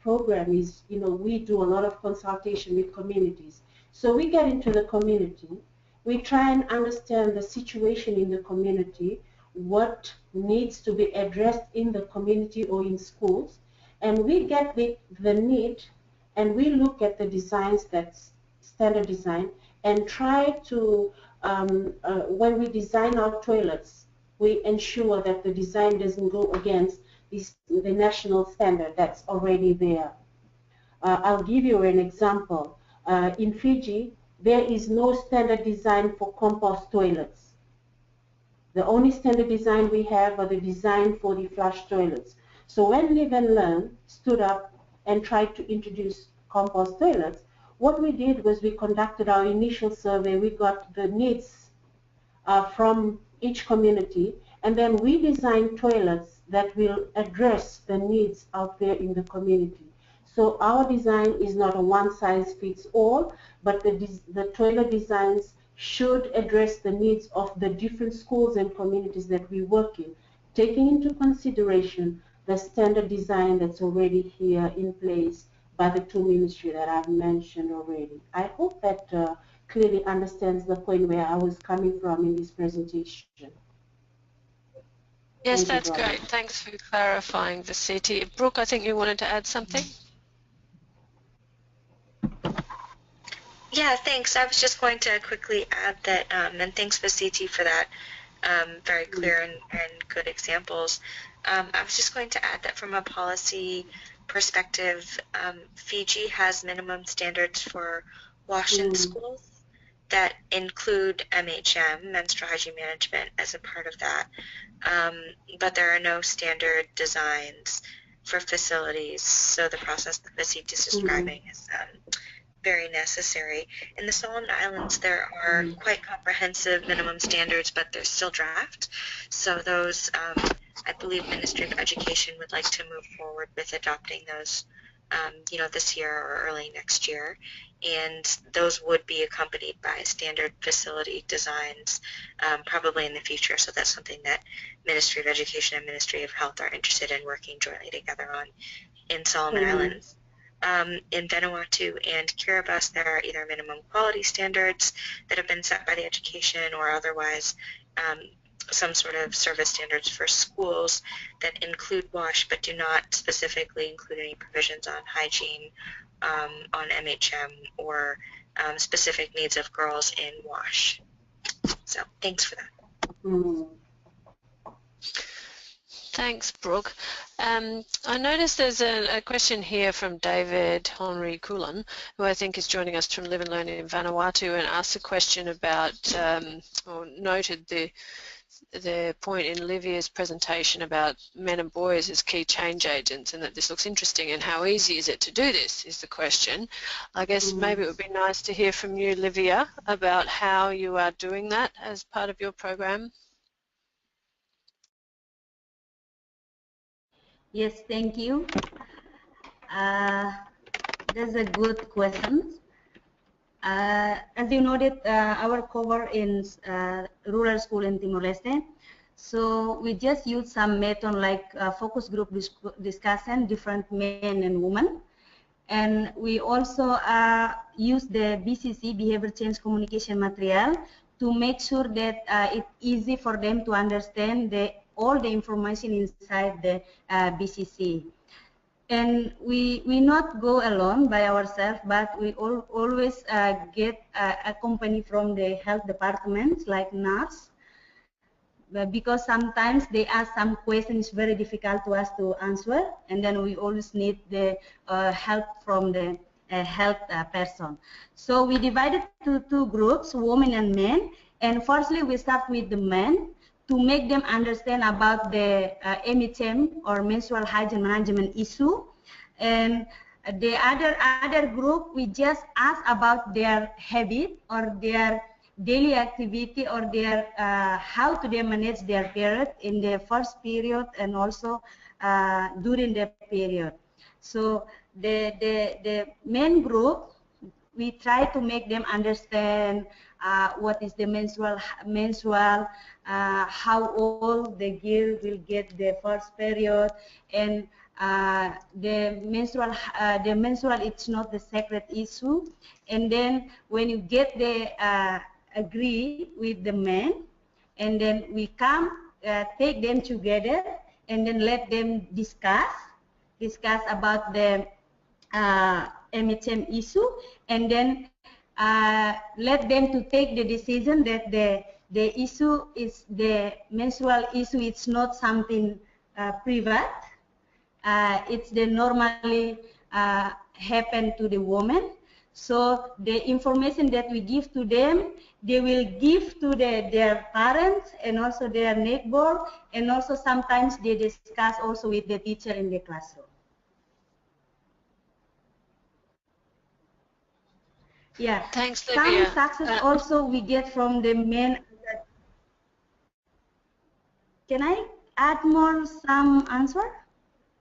program is, we do a lot of consultation with communities. So we get into the community, we try and understand the situation in the community, what needs to be addressed in the community or in schools, and we get the need, and we look at the designs, that's standard design, and try to, when we design our toilets, we ensure that the design doesn't go against the national standard that's already there. I'll give you an example. In Fiji, there is no standard design for compost toilets. The only standard design we have are the design for the flush toilets. So when Live and Learn stood up and tried to introduce compost toilets, what we did was we conducted our initial survey. We got the needs from each community, and then we designed toilets that will address the needs out there in the community. So our design is not a one-size-fits-all, but the toilet designs should address the needs of the different schools and communities that we work in, taking into consideration the standard design that's already here in place by the two ministries that I've mentioned already. I hope that clearly understands the point where I was coming from in this presentation. Yes, that's great. Thanks for clarifying, Vasiti. Brooke, I think you wanted to add something? Yeah, thanks. I was just going to quickly add that, and thanks, Vasiti, for that very clear and good examples. I was just going to add that from a policy perspective, Fiji has minimum standards for wash in schools that include MHM, menstrual hygiene management, as a part of that. But there are no standard designs for facilities, so the process that Vasiti is describing is very necessary. In the Solomon Islands, there are quite comprehensive minimum standards, but they're still draft. So those, I believe Ministry of Education would like to move forward with adopting those, this year or early next year. And those would be accompanied by standard facility designs, probably in the future. So that's something that Ministry of Education and Ministry of Health are interested in working jointly together on in Solomon Islands. In Vanuatu and Kiribati, there are either minimum quality standards that have been set by the education or otherwise some sort of service standards for schools that include WASH but do not specifically include any provisions on hygiene, on MHM, or specific needs of girls in WASH. So thanks for that. Thanks, Brooke. I noticed there's a question here from David Henry Coulan, who I think is joining us from Live and Learn in Vanuatu, and asked a question about, or noted the point in Livia's presentation about men and boys as key change agents, and that this looks interesting, and how easy is it to do this is the question. I guess maybe it would be nice to hear from you, Livia, about how you are doing that as part of your program. Yes, thank you. That's a good question. As you noted, our cover in rural school in Timor-Leste, so we just use some method like focus group discussion, different men and women, and we also use the BCC, Behavior Change Communication Material, to make sure that it's easy for them to understand all the information inside the BCC. And we not go alone by ourselves, but we always get a company from the health departments like nurse, because sometimes they ask some questions very difficult to us to answer, and then we always need the help from the health person. So we divided to two groups, women and men, and firstly we start with the men to make them understand about the MHM or menstrual hygiene management issue, and the other group we just ask about their habit or their daily activity or their how do they manage their period in the first period and also during the period. So the main group, we try to make them understand what is the menstrual, how old the girl will get the first period, and the menstrual it's not the secret issue. And then when you get the agree with the men, and then we come take them together and then let them discuss about the MHM issue, and then let them to take the decision that the issue is the menstrual issue. It's not something private. It's the normally happen to the woman. So the information that we give to them, they will give to their parents and also their neighbor, and also sometimes they discuss also with the teacher in the classroom. Yeah. Thanks, Livia. Some success also we get from the men. Can I add more some answer?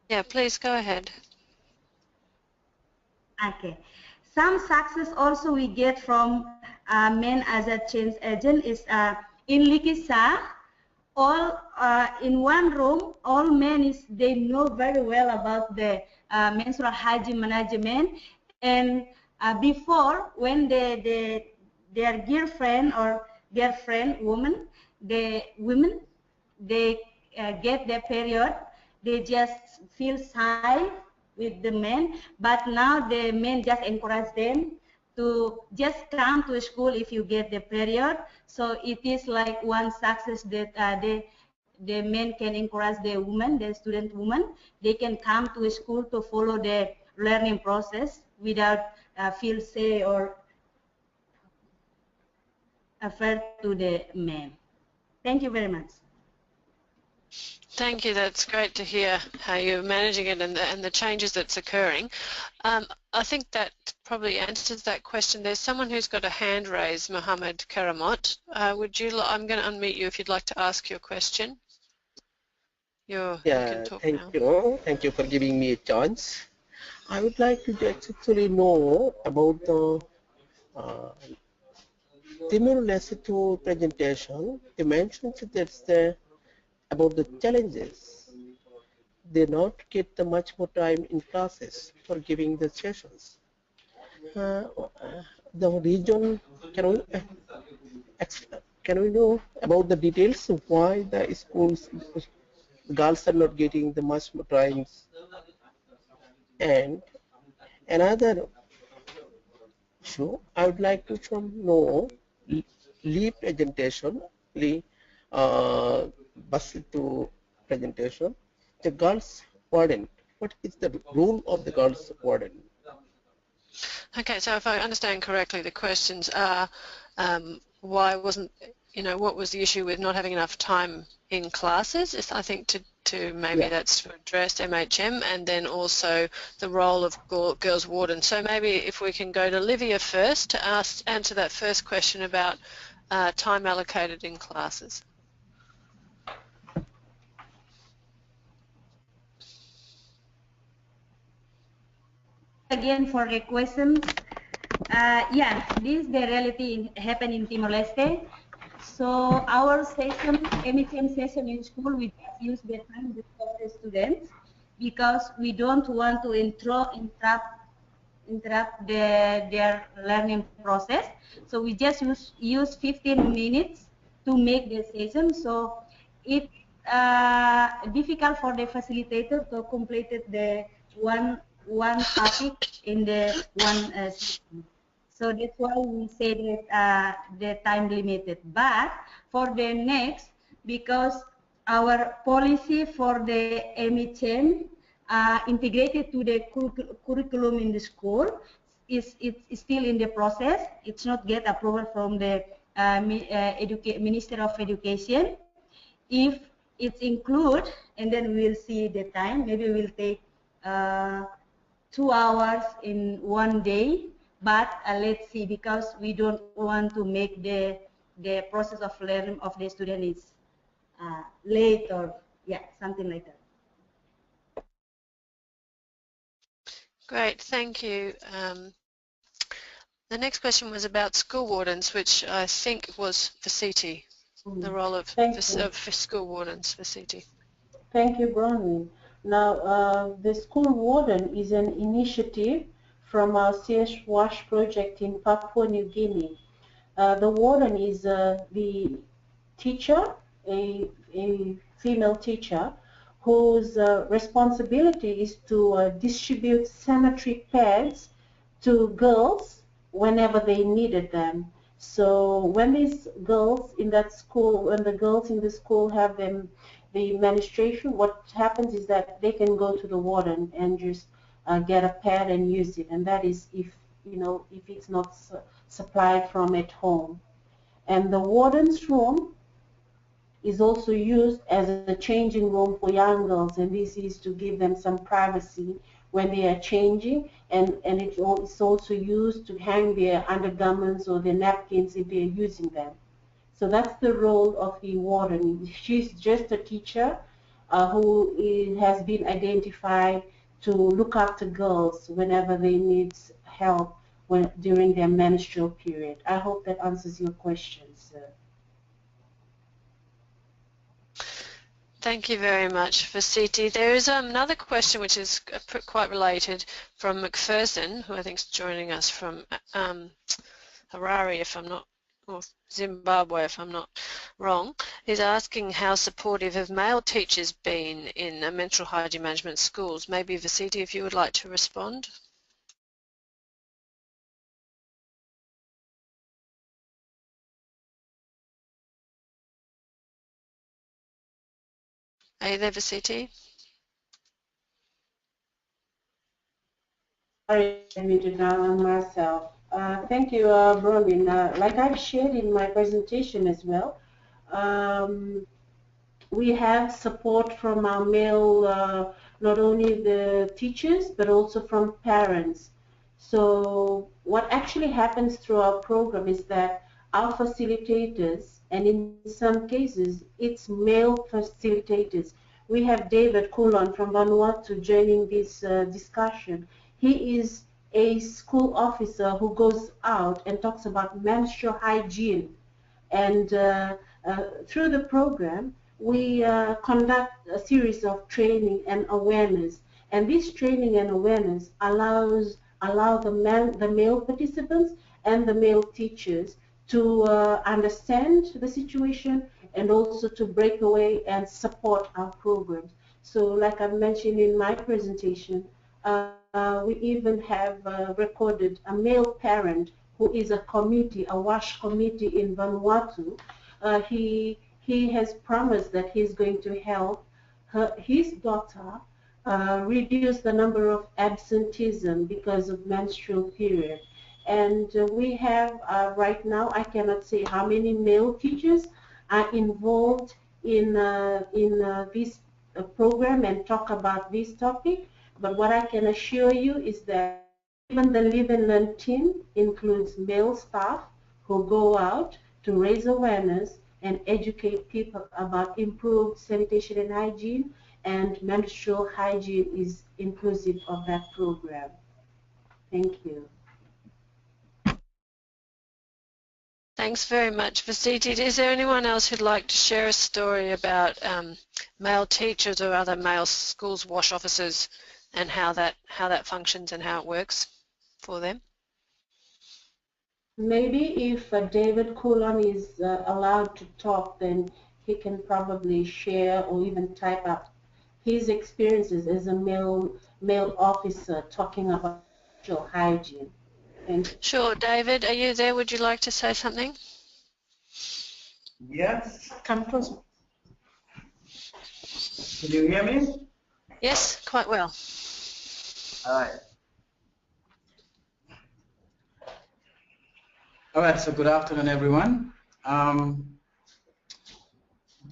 Yeah, please go ahead. Okay. Some success also we get from men as a change agent is in Likisa, all in one room, all men they know very well about the menstrual hygiene management, and before when their girlfriend or their friend women they get their period, they just feel shy with the men, but now the men just encourage them to just come to school if you get the period. So it is like one success that the men can encourage the woman, the student woman, they can come to school to follow the learning process without feel say or afraid to the men. Thank you very much. Thank you. That's great to hear how you're managing it and the changes that's occurring. I think that probably answers that question. There's someone who's got a hand raised, Mohammed Karamot. I'm going to unmute you if you'd like to ask your question. You can talk now. Thank you for giving me a chance. I would like to just actually know about the Timor-Leste presentation. You mentioned that's about the challenges they not get the much more time in classes for giving the sessions. The region, can we can we know about the details of why the schools girls are not getting the much more times? And another issue I would like to know leave presentation, bus to presentation. The girls warden. What is the role of the girls warden? Okay, so if I understand correctly, the questions are why wasn't, what was the issue with not having enough time in classes? I think to maybe that's to address MHM, and then also the role of girls warden. So maybe if we can go to Livia first to answer that first question about time allocated in classes. Again for the questions. Yeah, this is the reality happen in Timor-Leste. So our session, MHM session in school, we use the time before the students because we don't want to interrupt their learning process. So we just use 15 minutes to make the session. So it's difficult for the facilitator to complete the one topic in the one session. So that's why we say that the time limited. But for the next, because our policy for the MHM integrated to the curriculum in the school it's still in the process. It's not get approval from the Minister of Education. If it's include, and then we'll see the time. Maybe we'll take 2 hours in one day. But let's see, because we don't want to make the process of learning of the student is late or something like that. Great, thank you. The next question was about school wardens, which I think was for CT, the role of school wardens for CT. Thank you, Bronwyn. Now, the school warden is an initiative from our CS WASH project in Papua New Guinea. The warden is the teacher, a female teacher, whose responsibility is to distribute sanitary pads to girls whenever they needed them. So when these girls in that school, when the girls in the school have them, the menstruation, what happens is that they can go to the warden and just get a pad and use it, and that is if it's not supplied from at home. And the warden's room is also used as a changing room for young girls, and this is to give them some privacy when they are changing, and it's also used to hang their undergarments or their napkins if they're using them. So that's the role of the warden. She's just a teacher who has been identified to look after girls whenever they need help during their menstrual period. I hope that answers your questions. Thank you very much for CT. There is another question which is quite related from McPherson, who I think is joining us from Harare, or Zimbabwe, if I'm not wrong. He's asking how supportive have male teachers been in menstrual hygiene management schools. Maybe Vasiti, if you would like to respond. Are you there, Vasiti? Sorry, I muted down myself. Thank you, Bronwyn. Like I've shared in my presentation as well, we have support from our male, not only the teachers, but also from parents. So what actually happens through our program is that our facilitators, and in some cases, it's male facilitators. We have David Kulon from Vanuatu joining this discussion. He is a school officer who goes out and talks about menstrual hygiene. And through the program, we conduct a series of training and awareness. And this training and awareness allow the male participants and the male teachers to understand the situation and also to break away and support our programs. So like I mentioned in my presentation, we even have recorded a male parent who is a committee, a WASH committee in Vanuatu. He has promised that he's going to help his daughter reduce the number of absenteeism because of menstrual period. And we have right now, I cannot say how many male teachers are involved in this program and talk about this topic. But what I can assure you is that even the Live and Learn team includes male staff who go out to raise awareness and educate people about improved sanitation and hygiene, and menstrual hygiene is inclusive of that program. Thank you. Thanks very much, Vasiti. Is there anyone else who'd like to share a story about male teachers or other male schools WASH officers and how that functions and how it works for them? Maybe if David Coulon is allowed to talk, then he can probably share or even type up his experiences as a male officer talking about menstrual hygiene. Sure, David, are you there? Would you like to say something? Yes. Come close. Can you hear me? Yes, quite well. All right. All right, so good afternoon, everyone.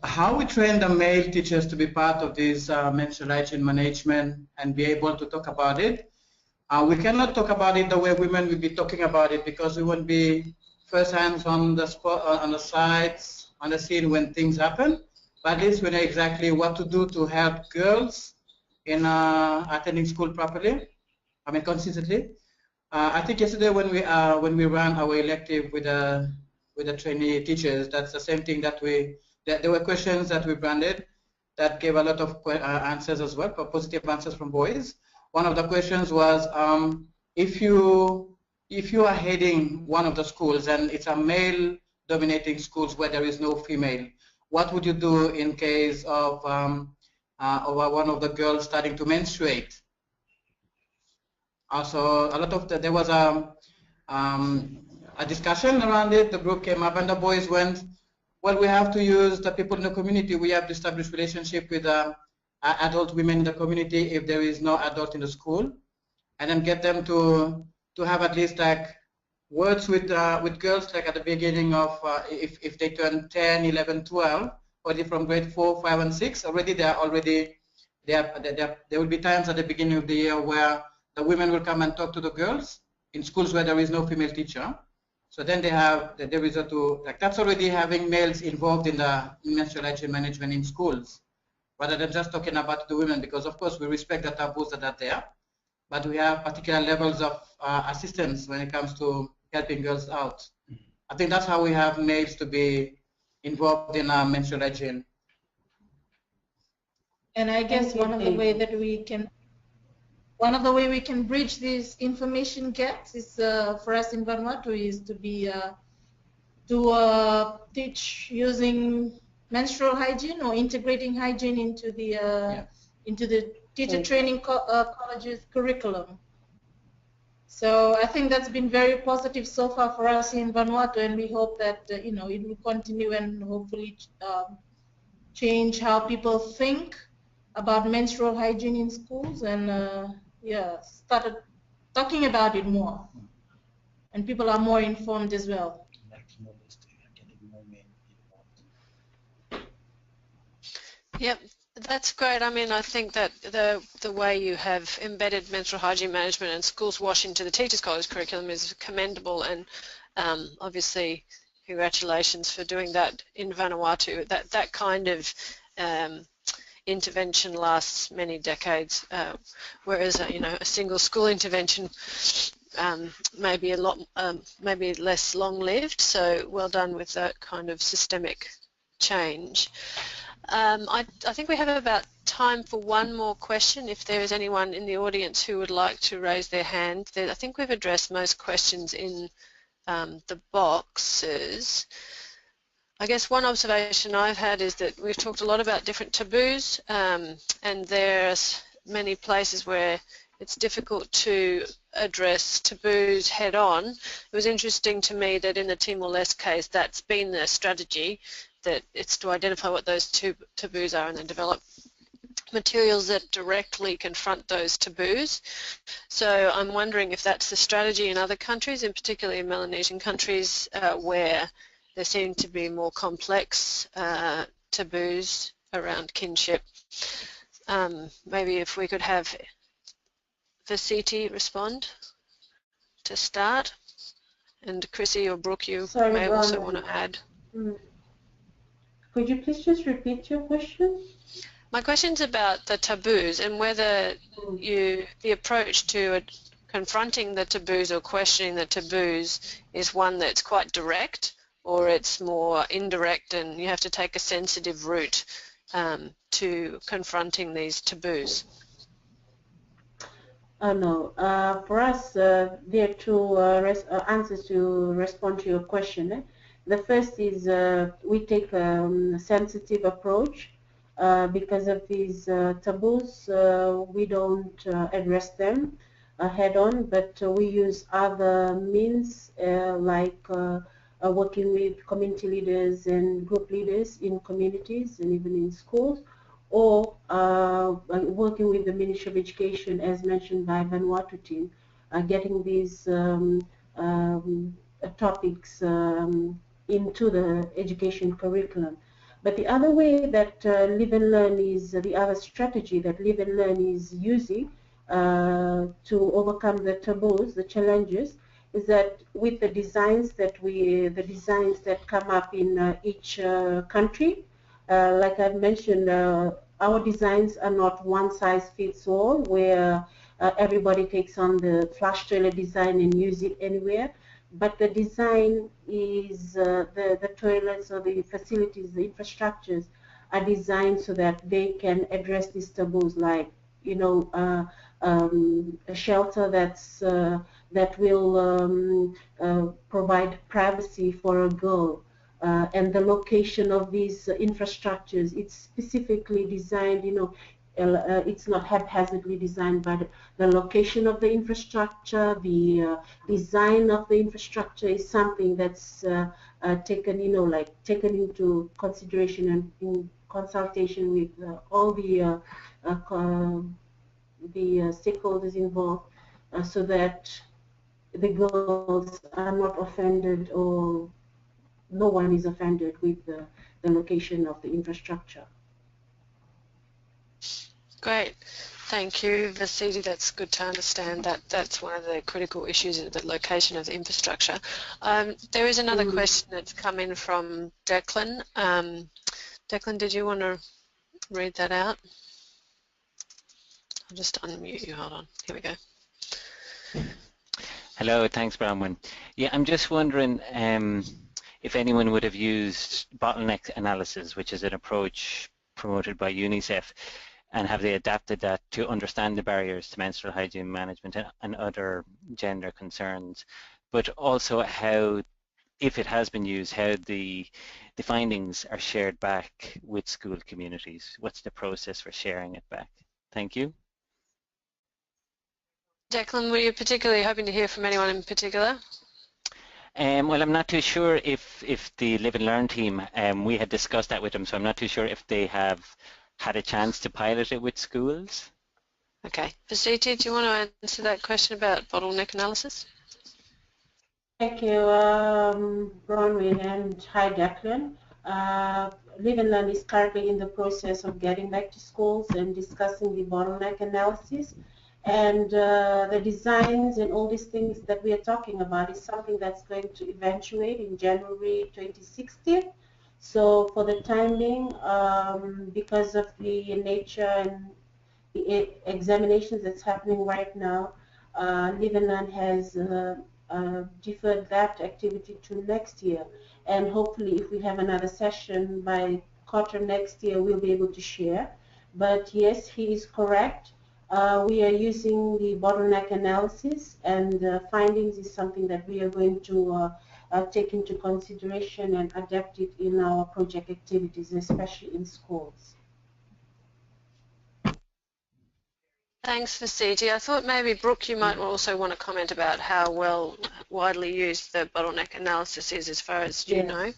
How we train the male teachers to be part of this menstrual hygiene management and be able to talk about it. We cannot talk about it the way women will be talking about it, because we won't be first hands on the spot, on the sides, on the scene when things happen. But at least we know exactly what to do to help girls in attending school properly, consistently. I think yesterday when we ran our elective with the trainee teachers, that's the same thing that there were questions that we branded that gave a lot of answers as well, positive answers from boys. One of the questions was, if you are heading one of the schools and it's a male-dominating schools where there is no female, what would you do in case of one of the girls starting to menstruate? Also, there was a discussion around it. The group came up and the boys went, well, we have to use the people in the community. We have to establish relationship with adult women in the community if there is no adult in the school, and then get them to have at least like words with girls, like at the beginning of if they turn 10, 11, 12, already from grade 4, 5, and 6. Already there will be times at the beginning of the year where the women will come and talk to the girls in schools where there is no female teacher. So then there is that's already having males involved in the menstrual hygiene management in schools, rather than just talking about the women, because of course we respect the taboos that are there, but we have particular levels of assistance when it comes to helping girls out. I think that's how we have males to be involved in menstrual hygiene. And I guess one of the ways we can bridge these information gaps is for us in Vanuatu is to teach using menstrual hygiene or integrating hygiene into the teacher training college's curriculum. So I think that's been very positive so far for us in Vanuatu, and we hope that it will continue and hopefully change how people think about menstrual hygiene in schools, and started talking about it more, and people are more informed as well. Yep, that's great. I mean, I think that the way you have embedded menstrual hygiene management and schools WASH into the Teachers College curriculum is commendable, and obviously congratulations for doing that in Vanuatu. That kind of intervention lasts many decades, whereas a single school intervention may be maybe less long-lived. So well done with that kind of systemic change. I think we have about time for one more question. If there is anyone in the audience who would like to raise their hand. I think we've addressed most questions in the boxes. I guess one observation I've had is that we've talked a lot about different taboos, and there's many places where it's difficult to address taboos head on. It was interesting to me that in the Timor-Leste case, that's been the strategy, that it's to identify what those two taboos are and then develop materials that directly confront those taboos. So I'm wondering if that's the strategy in other countries, and particularly in Melanesian countries where there seem to be more complex taboos around kinship. Maybe if we could have Vasiti respond to start, and Chrissy or Brooke, you may also want to add. Could you please just repeat your question? My question's about the taboos and whether the approach to confronting the taboos or questioning the taboos is one that's quite direct, or it's more indirect and you have to take a sensitive route to confronting these taboos. No. For us, there are two answers to respond to your question. The first is we take a sensitive approach. Because of these taboos, we don't address them head on, but we use other means like working with community leaders and group leaders in communities and even in schools, or working with the Ministry of Education, as mentioned by Vanuatu team, getting these topics into the education curriculum. But the other way that Live and Learn is, the other strategy that Live and Learn is using to overcome the taboos, the challenges, is that with the designs that come up in each country, like I've mentioned, our designs are not one size fits all, where everybody takes on the flush toilet design and use it anywhere. But the design is the toilets or the facilities, the infrastructures are designed so that they can address these taboos, like a shelter that will provide privacy for a girl, and the location of these infrastructures. It's specifically designed, it's not haphazardly designed, but the location of the infrastructure, the design of the infrastructure is something that's taken into consideration and in consultation with all the stakeholders involved, so that the girls are not offended, or no one is offended with the location of the infrastructure. Great. Thank you, Vasiti. That's good to understand that that's one of the critical issues, is the location of the infrastructure. There is another question that's come in from Declan. Declan, did you want to read that out? I'll just unmute you. Hold on. Here we go. Hello. Thanks, Bronwyn. Yeah, I'm just wondering if anyone would have used bottleneck analysis, which is an approach promoted by UNICEF, and have they adapted that to understand the barriers to menstrual hygiene management and other gender concerns, but also how, if it has been used, how the findings are shared back with school communities? What's the process for sharing it back? Thank you. Declan, were you particularly hoping to hear from anyone in particular? Well, I'm not too sure if the Live and Learn team, we had discussed that with them, so I'm not too sure if they have had a chance to pilot it with schools. Okay. Vasiti, do you want to answer that question about bottleneck analysis? Thank you, Bronwyn, and hi, Declan. Live and Learn is currently in the process of getting back to schools and discussing the bottleneck analysis. And the designs and all these things that we are talking about is something that's going to eventuate in January 2016. So for the time being, because of the nature and the examinations that's happening right now, Live and Learn has deferred that activity to next year. And hopefully, if we have another session by quarter next year we'll be able to share. But yes, he is correct. We are using the bottleneck analysis, and findings is something that we are going to take into consideration and adapt it in our project activities, especially in schools. Thanks, Vasiti. I thought maybe, Brooke, you might also want to comment about how well widely used the bottleneck analysis is as far as you know.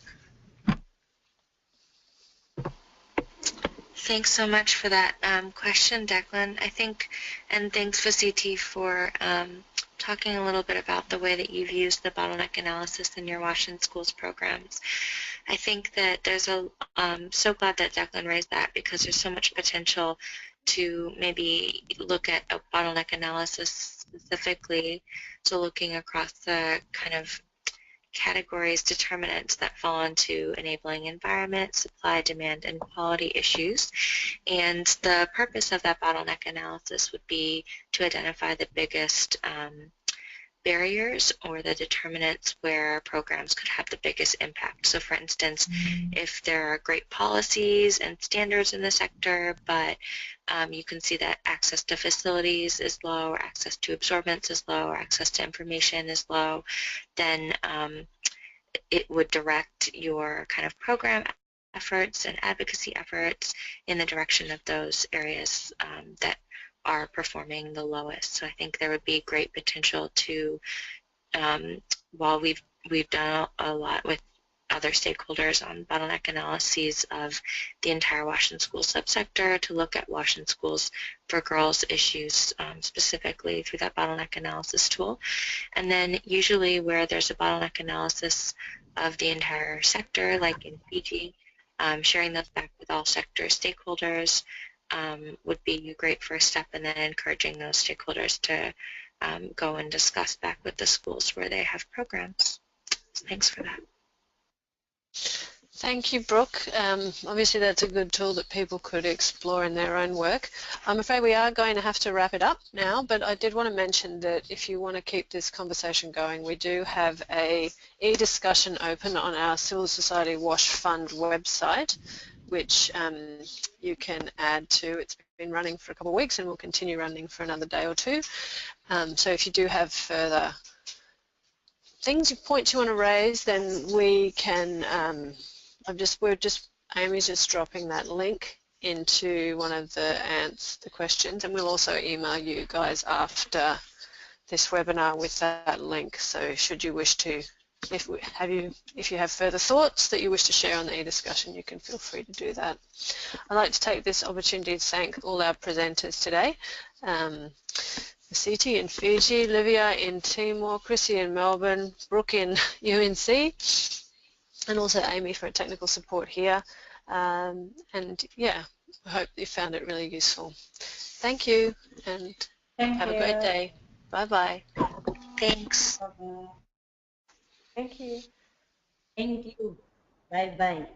Thanks so much for that question, Declan. I think, and thanks, Vasiti, for talking a little bit about the way that you've used the bottleneck analysis in your Washington Schools programs. I think that there's so glad that Declan raised that, because there's so much potential to maybe look at a bottleneck analysis specifically, so looking across the kind of categories, determinants that fall into enabling environment, supply, demand, and quality issues. And the purpose of that bottleneck analysis would be to identify the biggest barriers or the determinants where programs could have the biggest impact. So for instance, if there are great policies and standards in the sector, but you can see that access to facilities is low, or access to absorbents is low, or access to information is low, then it would direct your kind of program efforts and advocacy efforts in the direction of those areas that are performing the lowest. So I think there would be great potential to, while we've done a lot with other stakeholders on bottleneck analyses of the entire Washington Schools subsector, to look at Washington Schools for Girls issues specifically through that bottleneck analysis tool. And then usually where there's a bottleneck analysis of the entire sector, like in Fiji, sharing those back with all sector stakeholders would be a great first step, and then encouraging those stakeholders to go and discuss back with the schools where they have programs. So thanks for that. Thank you, Brooke. Obviously that's a good tool that people could explore in their own work. I'm afraid we are going to have to wrap it up now, but I did want to mention that if you want to keep this conversation going, we do have a e-discussion open on our Civil Society Wash Fund website, which you can add to. It's been running for a couple of weeks and will continue running for another day or two. So if you do have further points you want to raise, then we can, Amy's just dropping that link into one of the questions, and we'll also email you guys after this webinar with that link. So should you wish to, if you have further thoughts that you wish to share on the e-discussion, you can feel free to do that. I'd like to take this opportunity to thank all our presenters today. Vasiti in Fiji, Livia in Timor, Chrissy in Melbourne, Brooke in UNC, and also Amy for technical support here. And yeah, I hope you found it really useful. Thank you, and have a great day. Bye-bye. Thanks. Bye-bye. Thank you. Thank you. Bye-bye.